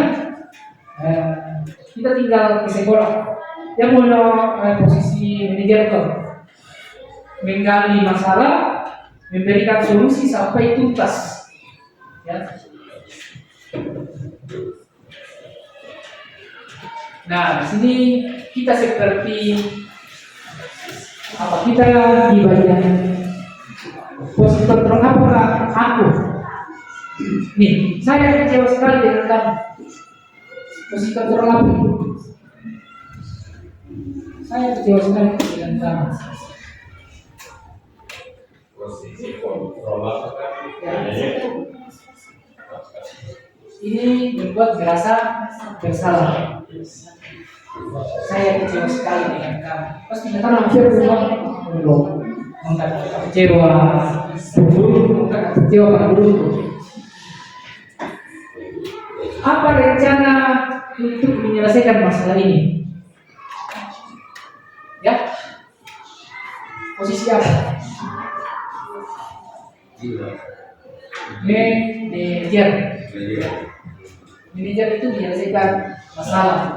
kita tinggal di sekolah. Yang mau posisi manajer itu menggali masalah, memberikan solusi sampai tuntas. Ya. Nah, di sini kita seperti apa? Kita di bagian posisi kontrol apa? Aku. Nih, saya kecewa sekali dengan kamu. Posisi kontrol apa? Saya kecewa sekali dengan kamu. Posisi kontrol apa kan? Ini membuat merasa bersalah. Saya kecewa sekali dengan kamu. Pasti kita langsung belum mengatakan kecewa, kecewa pada guru. Apa rencana untuk menyelesaikan masalah ini? Ya, posisi apa? Manajer. Manajer itu menyelesaikan masalah.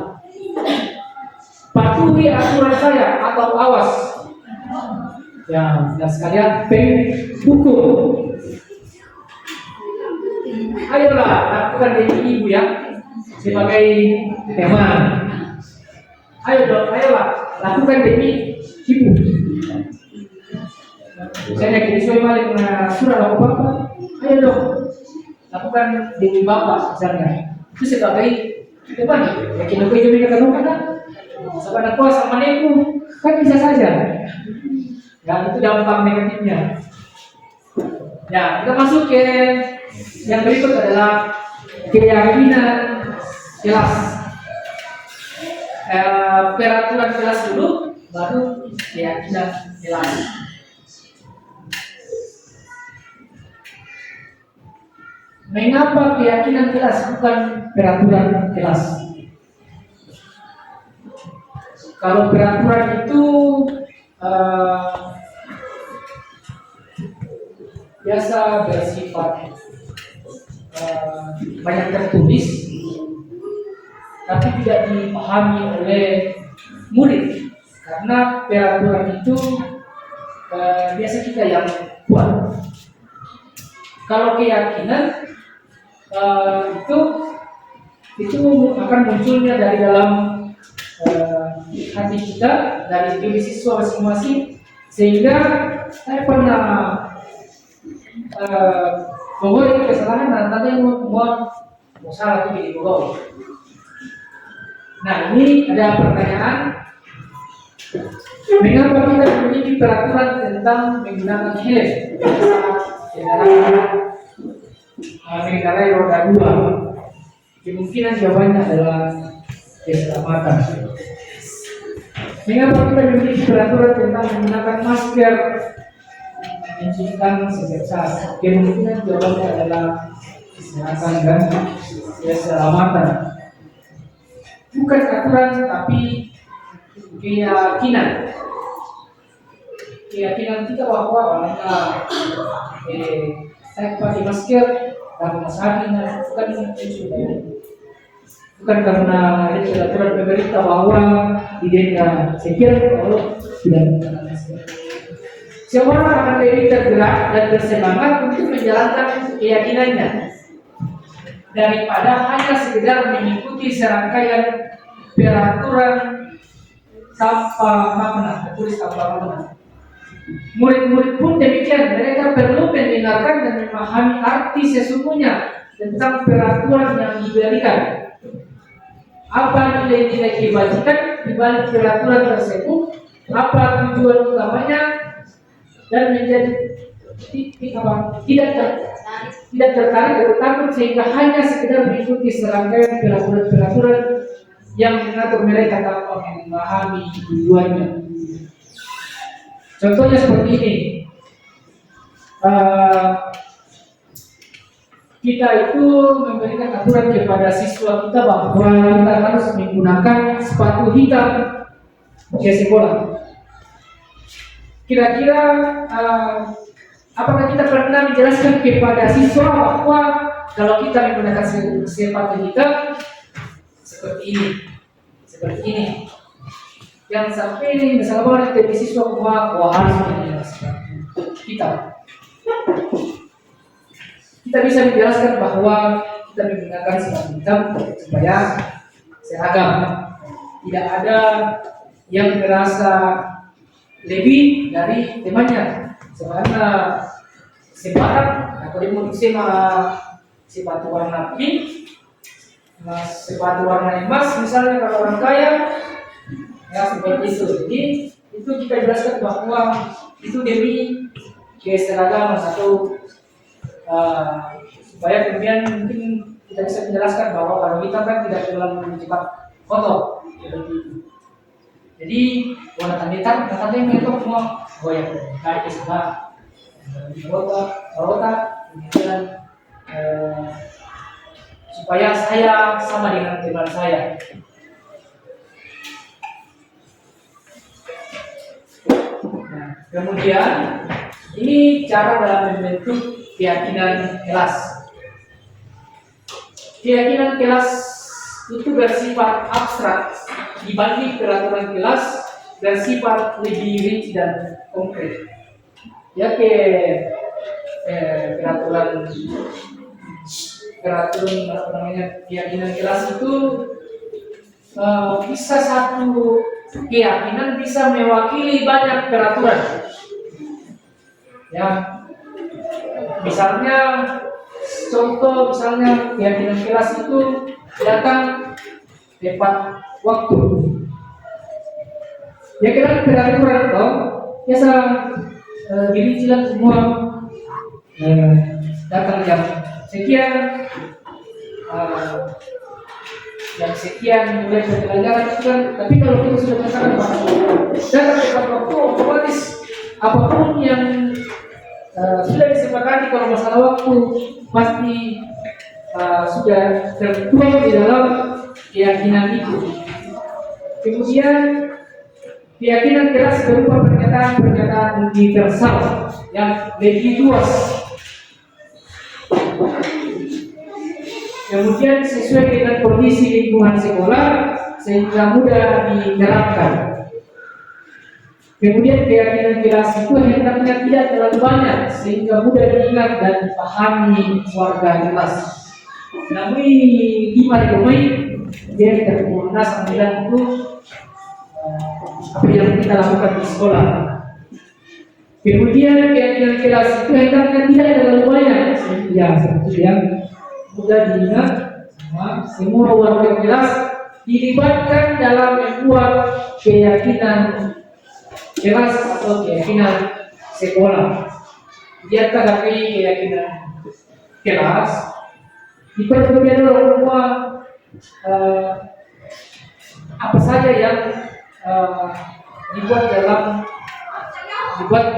Patuhi aturan saya atau awas. Ya, dan sekalian hukum. Ayolah, lakukan dari ibu ya sebagai teman. Ayo dong, ayolah, lakukan demi ibu. Saya kira sesuai balik surah apa-apa. Ayo dong, lakukan demi bapak misalnya. Itu sebagai teman. Yakin aku itu mereka tahu kan? Sebenarnya kuasa maneku kan bisa saja. Ya, itu dampak negatifnya. Ya, kita masuk ke yang berikut adalah keyakinan jelas. Peraturan jelas dulu, baru keyakinan jelas. Mengapa keyakinan jelas bukan peraturan jelas? Kalau peraturan itu biasa bersifat banyak tertulis, tapi tidak dipahami oleh murid karena peraturan itu biasa kita yang buat. Kalau keyakinan itu akan munculnya dari dalam hati kita, dari diri siswa masing-masing, sehingga saya pernah bahwa itu kesalahan dan tadi mau Mau salah tuh di bawah. Nah, ini ada pertanyaan. Mengapa kita memiliki peraturan tentang menggunakan helm saat mengendarai roda 2? Kemungkinan jawabannya adalah keselamatan. Mengapa kita memiliki peraturan tentang menggunakan masker, mencuci tangan setiap saat? Kemungkinan jawabannya adalah kesehatan dan keselamatan. Bukan aturan tapi keyakinan. Keyakinan kita bahwa saya pakai masker karena sakitnya bukan karena ada peraturan pemerintah bahwa didenda sekian kalau tidak menggunakan masker. Semua orang akan lebih tergerak dan bersemangat untuk menjalankan keyakinannya daripada hanya sekedar mengikuti serangkaian peraturan tanpa makna, tertulis tanpa makna. Murid-murid pun demikian, mereka perlu mendengarkan dan memahami arti sesungguhnya tentang peraturan yang diberikan. Apa nilai-nilai kebajikan di balik peraturan tersebut, apa tujuan utamanya, dan menjadi tidak tertarik atau takut sehingga hanya sekedar mengikuti serangkaian peraturan-peraturan yang mengatur mereka tanpa memahami tujuannya. Contohnya seperti ini, kita itu memberikan aturan kepada siswa kita bahwa kita harus menggunakan sepatu hitam ke sekolah. Kira-kira apakah kita pernah menjelaskan kepada siswa bahwa kalau kita menggunakan sepatu hitam seperti ini, yang sampai ini misalnya dari siswa bahwa harus menggunakan sepatu hitam. Kita bisa menjelaskan bahwa kita menggunakan sepatu hitam supaya seragam, tidak ada yang merasa lebih dari temannya. Sebenarnya sebarang atau dia mau sepatu warna pink, sepatu warna emas misalnya kalau orang kaya, ya seperti itu. Jadi itu kita jelaskan bahwa itu demi keseragaman atau supaya kemudian mungkin kita bisa menjelaskan bahwa kalau kita kan tidak terlalu cepat kotor seperti itu. Jadi warna tanda yang itu semua goyang kayak sebelah rota kemudian supaya saya sama dengan teman saya. Nah, kemudian ini cara dalam membentuk keyakinan kelas. Keyakinan kelas itu bersifat abstrak dibanding peraturan kelas bersifat lebih rinci dan konkret. Ya peraturan apa namanya keyakinan kelas itu bisa satu keyakinan bisa mewakili banyak peraturan. Ya, misalnya contoh keyakinan kelas itu datang tepat waktu. Ya kira peraturan toh biasa dirincikan semua datang jam sekian, jam sekian mulai pembelajaran itu kan. Tapi kalau kita sudah mengatakan bahwa datang tepat waktu, otomatis apapun yang sudah disepakati kalau masalah waktu pasti sudah tertuang di dalam keyakinan itu. Kemudian keyakinan keras berupa pernyataan universal yang lebih luas. Kemudian sesuai dengan kondisi lingkungan sekolah sehingga mudah diterapkan. Kemudian keyakinan keras itu hendaknya tidak terlalu banyak sehingga mudah diingat dan dipahami warga kelas. Namun 5 domain dia terkumpulkan 9 itu apa yang kita lakukan di sekolah. Kemudian keyakinan kelas itu hendaknya tidak terlalu banyak sehingga seperti yang mudah diingat semua warga kelas dilibatkan dalam membuat keyakinan kelas atau keyakinan sekolah. Dia tadapi keyakinan kelas, diperhatikan dulu semua apa saja yang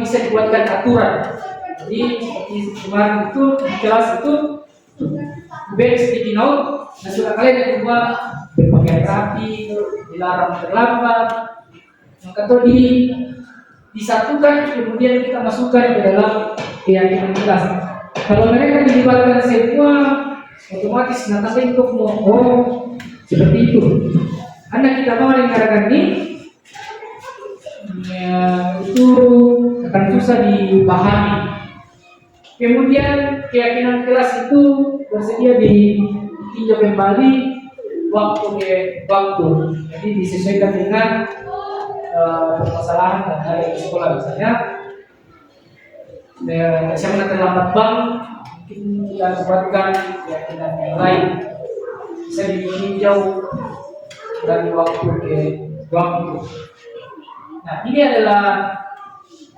bisa dibuatkan aturan. Jadi seperti kemarin itu di kelas itu beres di out, nah sudah kalian yang semua berpakaian rapi, dilarang terlambat, maka itu disatukan kemudian kita masukkan ke dalam keyakinan kelas. Kalau mereka dilibatkan semua, otomatis nanti untuk seperti itu. Anda kita mau mengatakan ini, ya, itu akan susah dipahami. Kemudian keyakinan kelas itu bersedia ditinjau kembali waktu ke waktu. Jadi disesuaikan dengan permasalahan yang ada di sekolah misalnya. Siapa yang terlambat bang, mungkin kita buatkan keyakinan yang lain. Bisa ditinjau dari waktu ke waktu. Nah, ini adalah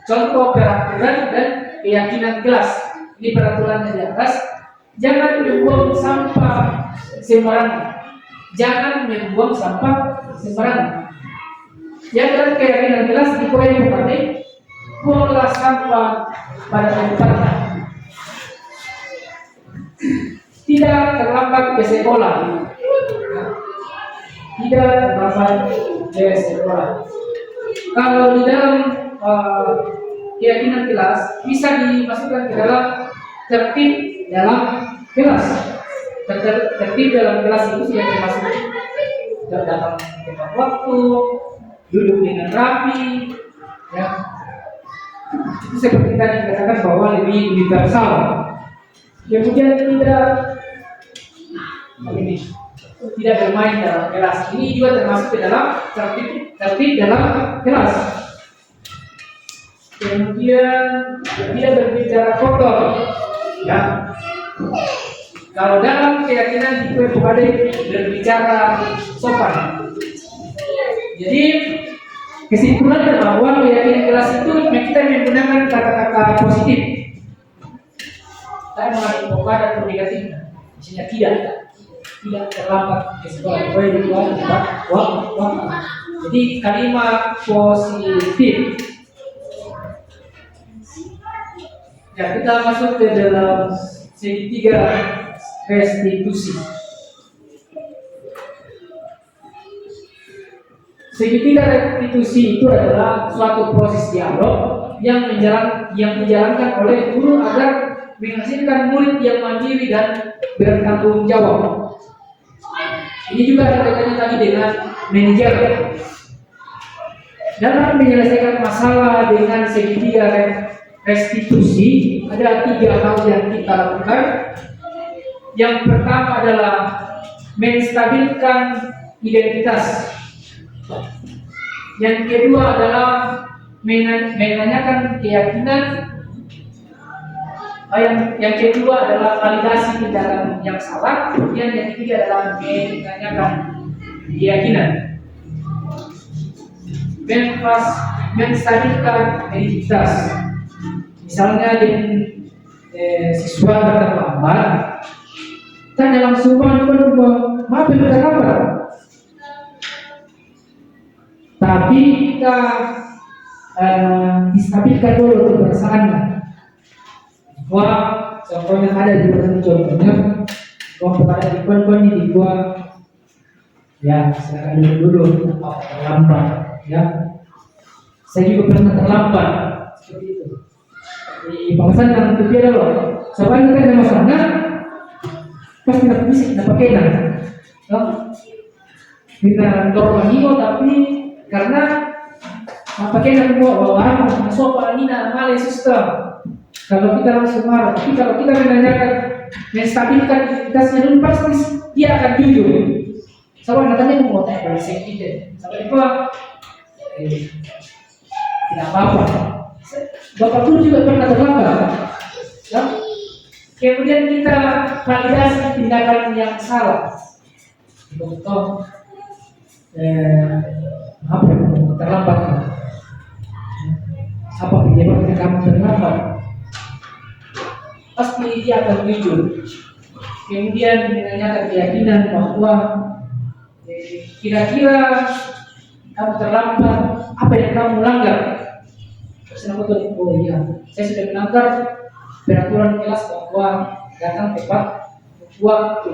contoh peraturan dan keyakinan kelas. Ini peraturannya di atas. Jangan membuang sampah sembarangan. Jangan membuang sampah sembarangan. Yang dalam keyakinan kelas di poin pertama, buanglah sampah pada tempatnya. Tidak terlambat ke sekolah. Tidak terlambat ke sekolah. Kalau di dalam keyakinan kelas bisa dimasukkan ke dalam tertib dalam kelas. Tertib dalam kelas itu sudah termasuk datang tepat waktu, duduk dengan rapi, ya. Itu seperti tadi dikatakan bahwa lebih universal. Kemudian tidak bermain dalam kelas. Ini juga termasuk ke dalam tertib dalam kelas. Kemudian tidak berbicara kotor, ya. Kalau dalam keyakinan itu kepada berbicara sopan. Jadi kesimpulannya bahwa keyakinan kelas itu kita menggunakan kata-kata positif. Saya menginfokan atau negatif. Misalnya tidak terlambat ke sekolah. Boleh dibuat waktu. Jadi kalimat positif. Ya, kita masuk ke dalam segitiga restitusi. Segitiga restitusi itu adalah suatu proses dialog yang dijalankan oleh guru agar menghasilkan murid yang mandiri dan bertanggung jawab. Ini juga ada kaitannya tadi dengan manajer. Dalam menyelesaikan masalah dengan segitiga restitusi, ada 3 hal yang kita lakukan. Yang pertama adalah menstabilkan identitas. Yang kedua adalah menanyakan keyakinan. Yang kedua adalah validasi tindakan yang salah. Kemudian yang ketiga adalah menanyakan keyakinan. Menstabilkan identitas. Misalnya siswa terlambat, kan dalam semua maaf terlambat. Tapi kita distabilkan dulu kebersaannya. Wah, contohnya ada di dalam contohnya, kepada ikon-ikon ini dibuat, ya silakan dulu terlambat, ya. Saya juga pernah terlambat seperti itu. Di bangsa yang itu dia loh. Soalnya kita ada masalah, pasti tidak bisa kita pakai kita dorong nimo tapi karena pakai nak bawa orang masuk ini nak malah sistem. Kalau kita langsung marah, tapi kalau kita menanyakan, menstabilkan identitasnya dulu pasti dia akan jujur. Soalnya katanya mau tanya dari sekiden, sampai itu tidak apa-apa. Bapak guru juga pernah terlambat, ya? kemudian kita validasi tindakan yang salah. Contoh, apa yang terlambat? Apa penyebabnya kamu terlambat? Pasti dia akan jujur. Kemudian menanyakan keyakinan bahwa kira-kira kamu terlambat, apa yang kamu langgar? Kenapa tuh? Oh iya, saya sudah melanggar peraturan kelas bahwa datang tepat waktu.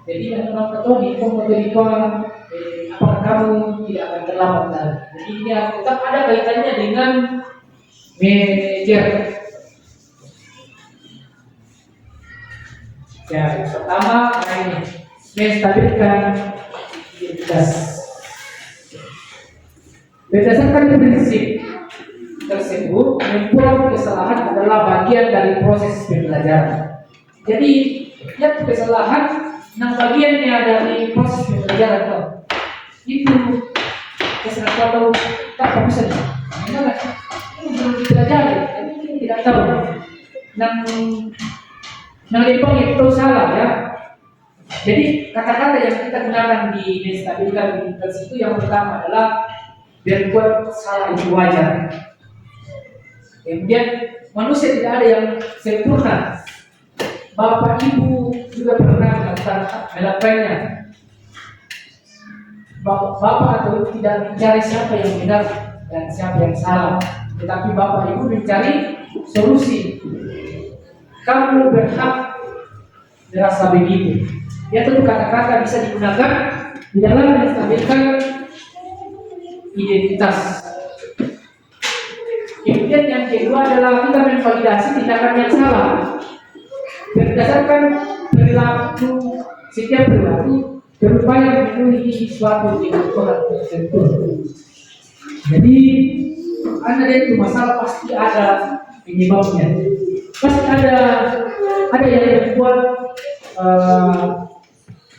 Jadi yang orang ketua di apakah kamu tidak akan terlambat lagi? Jadi dia tetap ada kaitannya dengan manajer. Ya, yang pertama ini menstabilkan identitas. Berdasarkan prinsip tersebut, membuat kesalahan adalah bagian dari proses pembelajaran. Jadi, ya kesalahan, bagiannya dari proses pembelajaran itu kesalahan kalau tak bisa. Gimana? Ini belum dipelajari, tapi kita tidak tahu. Yang itu salah ya. Jadi kata-kata yang kita gunakan di menstabilkan identitas itu yang pertama adalah berbuat salah itu wajar. Kemudian manusia tidak ada yang sempurna. Bapak ibu juga pernah melakukannya. Bapak atau tidak mencari siapa yang benar dan siapa yang salah, tetapi bapak ibu mencari solusi. Kamu berhak merasa begitu. Ya tentu kata-kata bisa digunakan di dalam menstabilkan identitas. Kemudian yang kedua adalah kita memvalidasi tindakan yang salah berdasarkan perilaku. Setiap perilaku berupaya memenuhi suatu kebutuhan tertentu. Jadi ada itu masalah pasti ada penyebabnya. Pasti ada yang membuat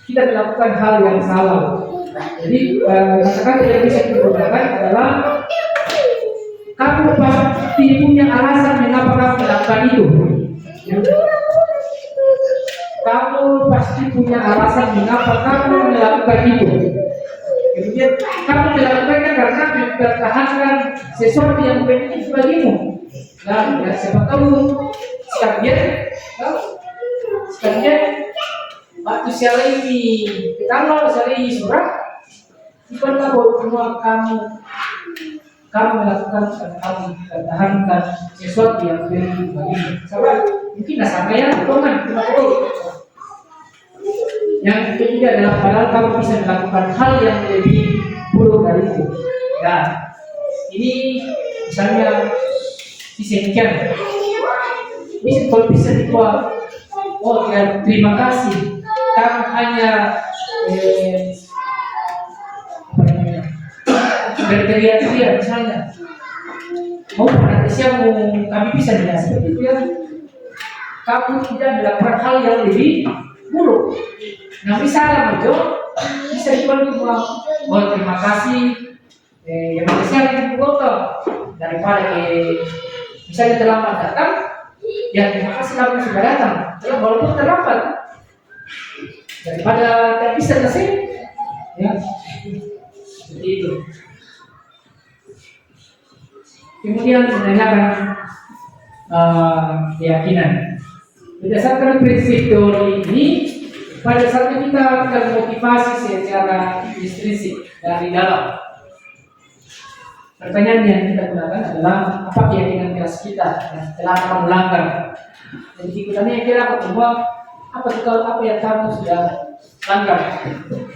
kita melakukan hal yang salah. Jadi kata-kata yang bisa digunakan adalah kamu pasti punya alasan mengapa kamu melakukan itu. Kamu pasti punya alasan mengapa kamu melakukan itu. Kemudian kamu melakukannya karena mempertahankan sesuatu yang penting bagimu. Nah, ya, siapa tahu sekalian waktu ini kalau sekali surat bukanlah bahwa kamu melakukan kamu pertahankan sesuatu yang penting bagimu. Sabar, mungkin sama ya, potongan yang ketiga adalah padahal kamu bisa melakukan hal yang lebih buruk dari itu. Ya, ini misalnya disediakan. Ini kalau bisa dibuat, oh ya, terima kasih. Kamu hanya berteriak-teriak misalnya. Oh nanti siapa kami bisa tidak seperti itu ya. Kamu tidak melakukan hal yang lebih buruk. Nah misalnya bisa dibuat oh terima kasih. Yang manusia itu daripada misalnya terlambat datang, ya terima kasih kamu sudah datang. Walaupun terlambat, daripada tidak bisa kasih, ya seperti itu. Kemudian menanyakan keyakinan. Berdasarkan prinsip teori ini, pada saat kita termotivasi secara intrinsik dari dalam. Pertanyaan yang kita gunakan adalah apa keyakinan kelas kita yang telah melanggar. Jadi ikutannya kira bahwa apa yang kamu sudah langgar.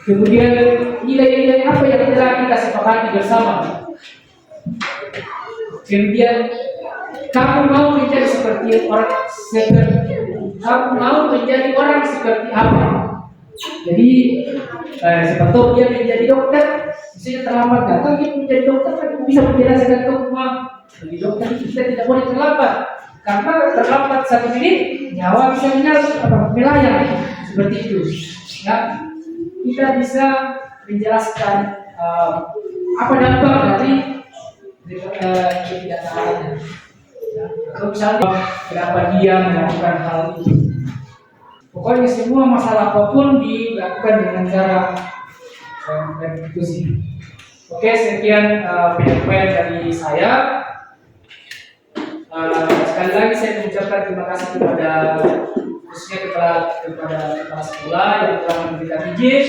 Kemudian nilai-nilai apa yang telah kita sepakati bersama. Kemudian kamu mau menjadi seperti orang seperti apa? Jadi seperti dia menjadi dokter, misalnya terlambat datang dia menjadi dokter kan bisa menjelaskan ke rumah. Jadi dokter kita tidak boleh terlambat, karena terlambat 1 menit nyawa bisa melayang seperti itu. Ya, kita bisa menjelaskan apa dampak dari ketidaktahannya. Atau misalnya kenapa dia melakukan hal itu. Pokoknya semua masalah apapun dilakukan dengan cara restitusi. Oke, sekian penyampaian dari saya. Sekali lagi saya mengucapkan terima kasih kepada khususnya kepada kepala sekolah yang telah memberikan izin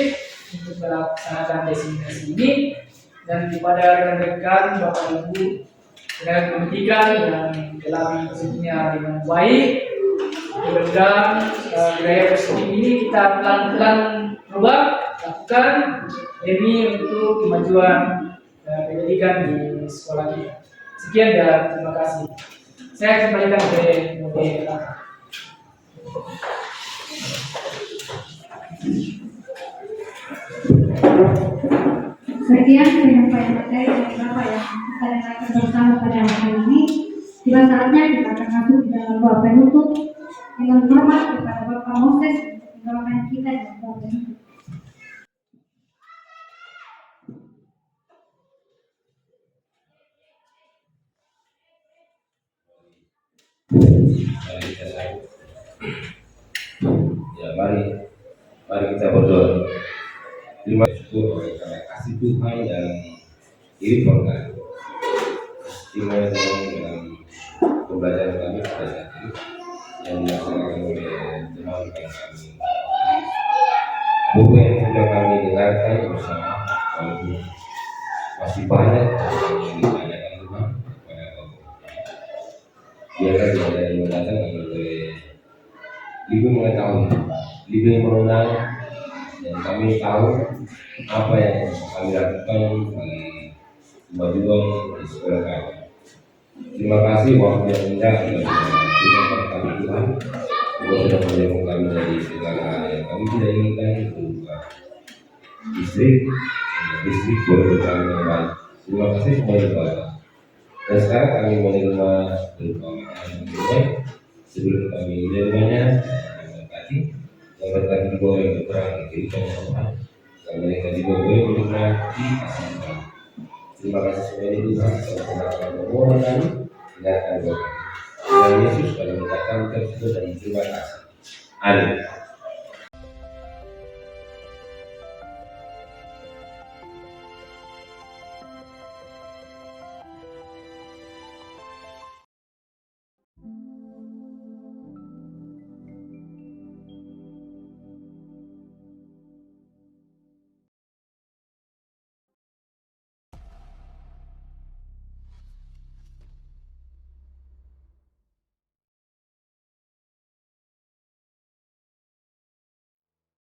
untuk melaksanakan destinasi ini, dan kepada rekan-rekan Bapak Ibu tenaga pendidikan yang telah mengikutinya dengan baik. Mudah-mudahan budaya positif ini kita pelan-pelan rubah, lakukan demi untuk kemajuan pendidikan di sekolah kita. Sekian dan terima kasih. Saya kembalikan ke moderator. Sekian penyampaian materi dari Bapak yang kita dengarkan bersama pada hari ini. Tiba saatnya kita akan masuk di dalam doa penutup dengan hormat kepada Bapak Moses untuk mendoakan kita dalam doa penutup. Ya, mari kita berdoa. Terima kasih karena kasih Tuhan yang dilimpahkan. Istimewa dalam pembelajaran kami pada saat ini yang dilaksanakan oleh teman-teman kami. Buku yang sudah kami dengarkan bersama, walaupun masih banyak yang ditanyakan Tuhan kepada kami. Biarkan dari mendatang kami boleh lebih mengetahui, lebih mengenal, dan kami tahu apa yang kami lakukan bagi kemajuan di sekolah kami. Terima kasih waktu yang indah berikan kami Tuhan. Tuhan sudah menjauhkan kami dari segala hal yang kami tidak inginkan, berupa distrik boleh kami yang baik. Terima kasih semuanya Bapak. Dan sekarang kami menerima berupa makanan yang baik. Sebelum kami menerimanya, yang berkati juga oleh keterangan kehidupan Tuhan, kami yang juga boleh menikmati kasih Tuhan. Terima kasih semuanya Tuhan. Saya mengucapkan permohonan kami, dengarkan doa kami. Tuhan Yesus kami berkata tersebut dan terima kasih. Amin.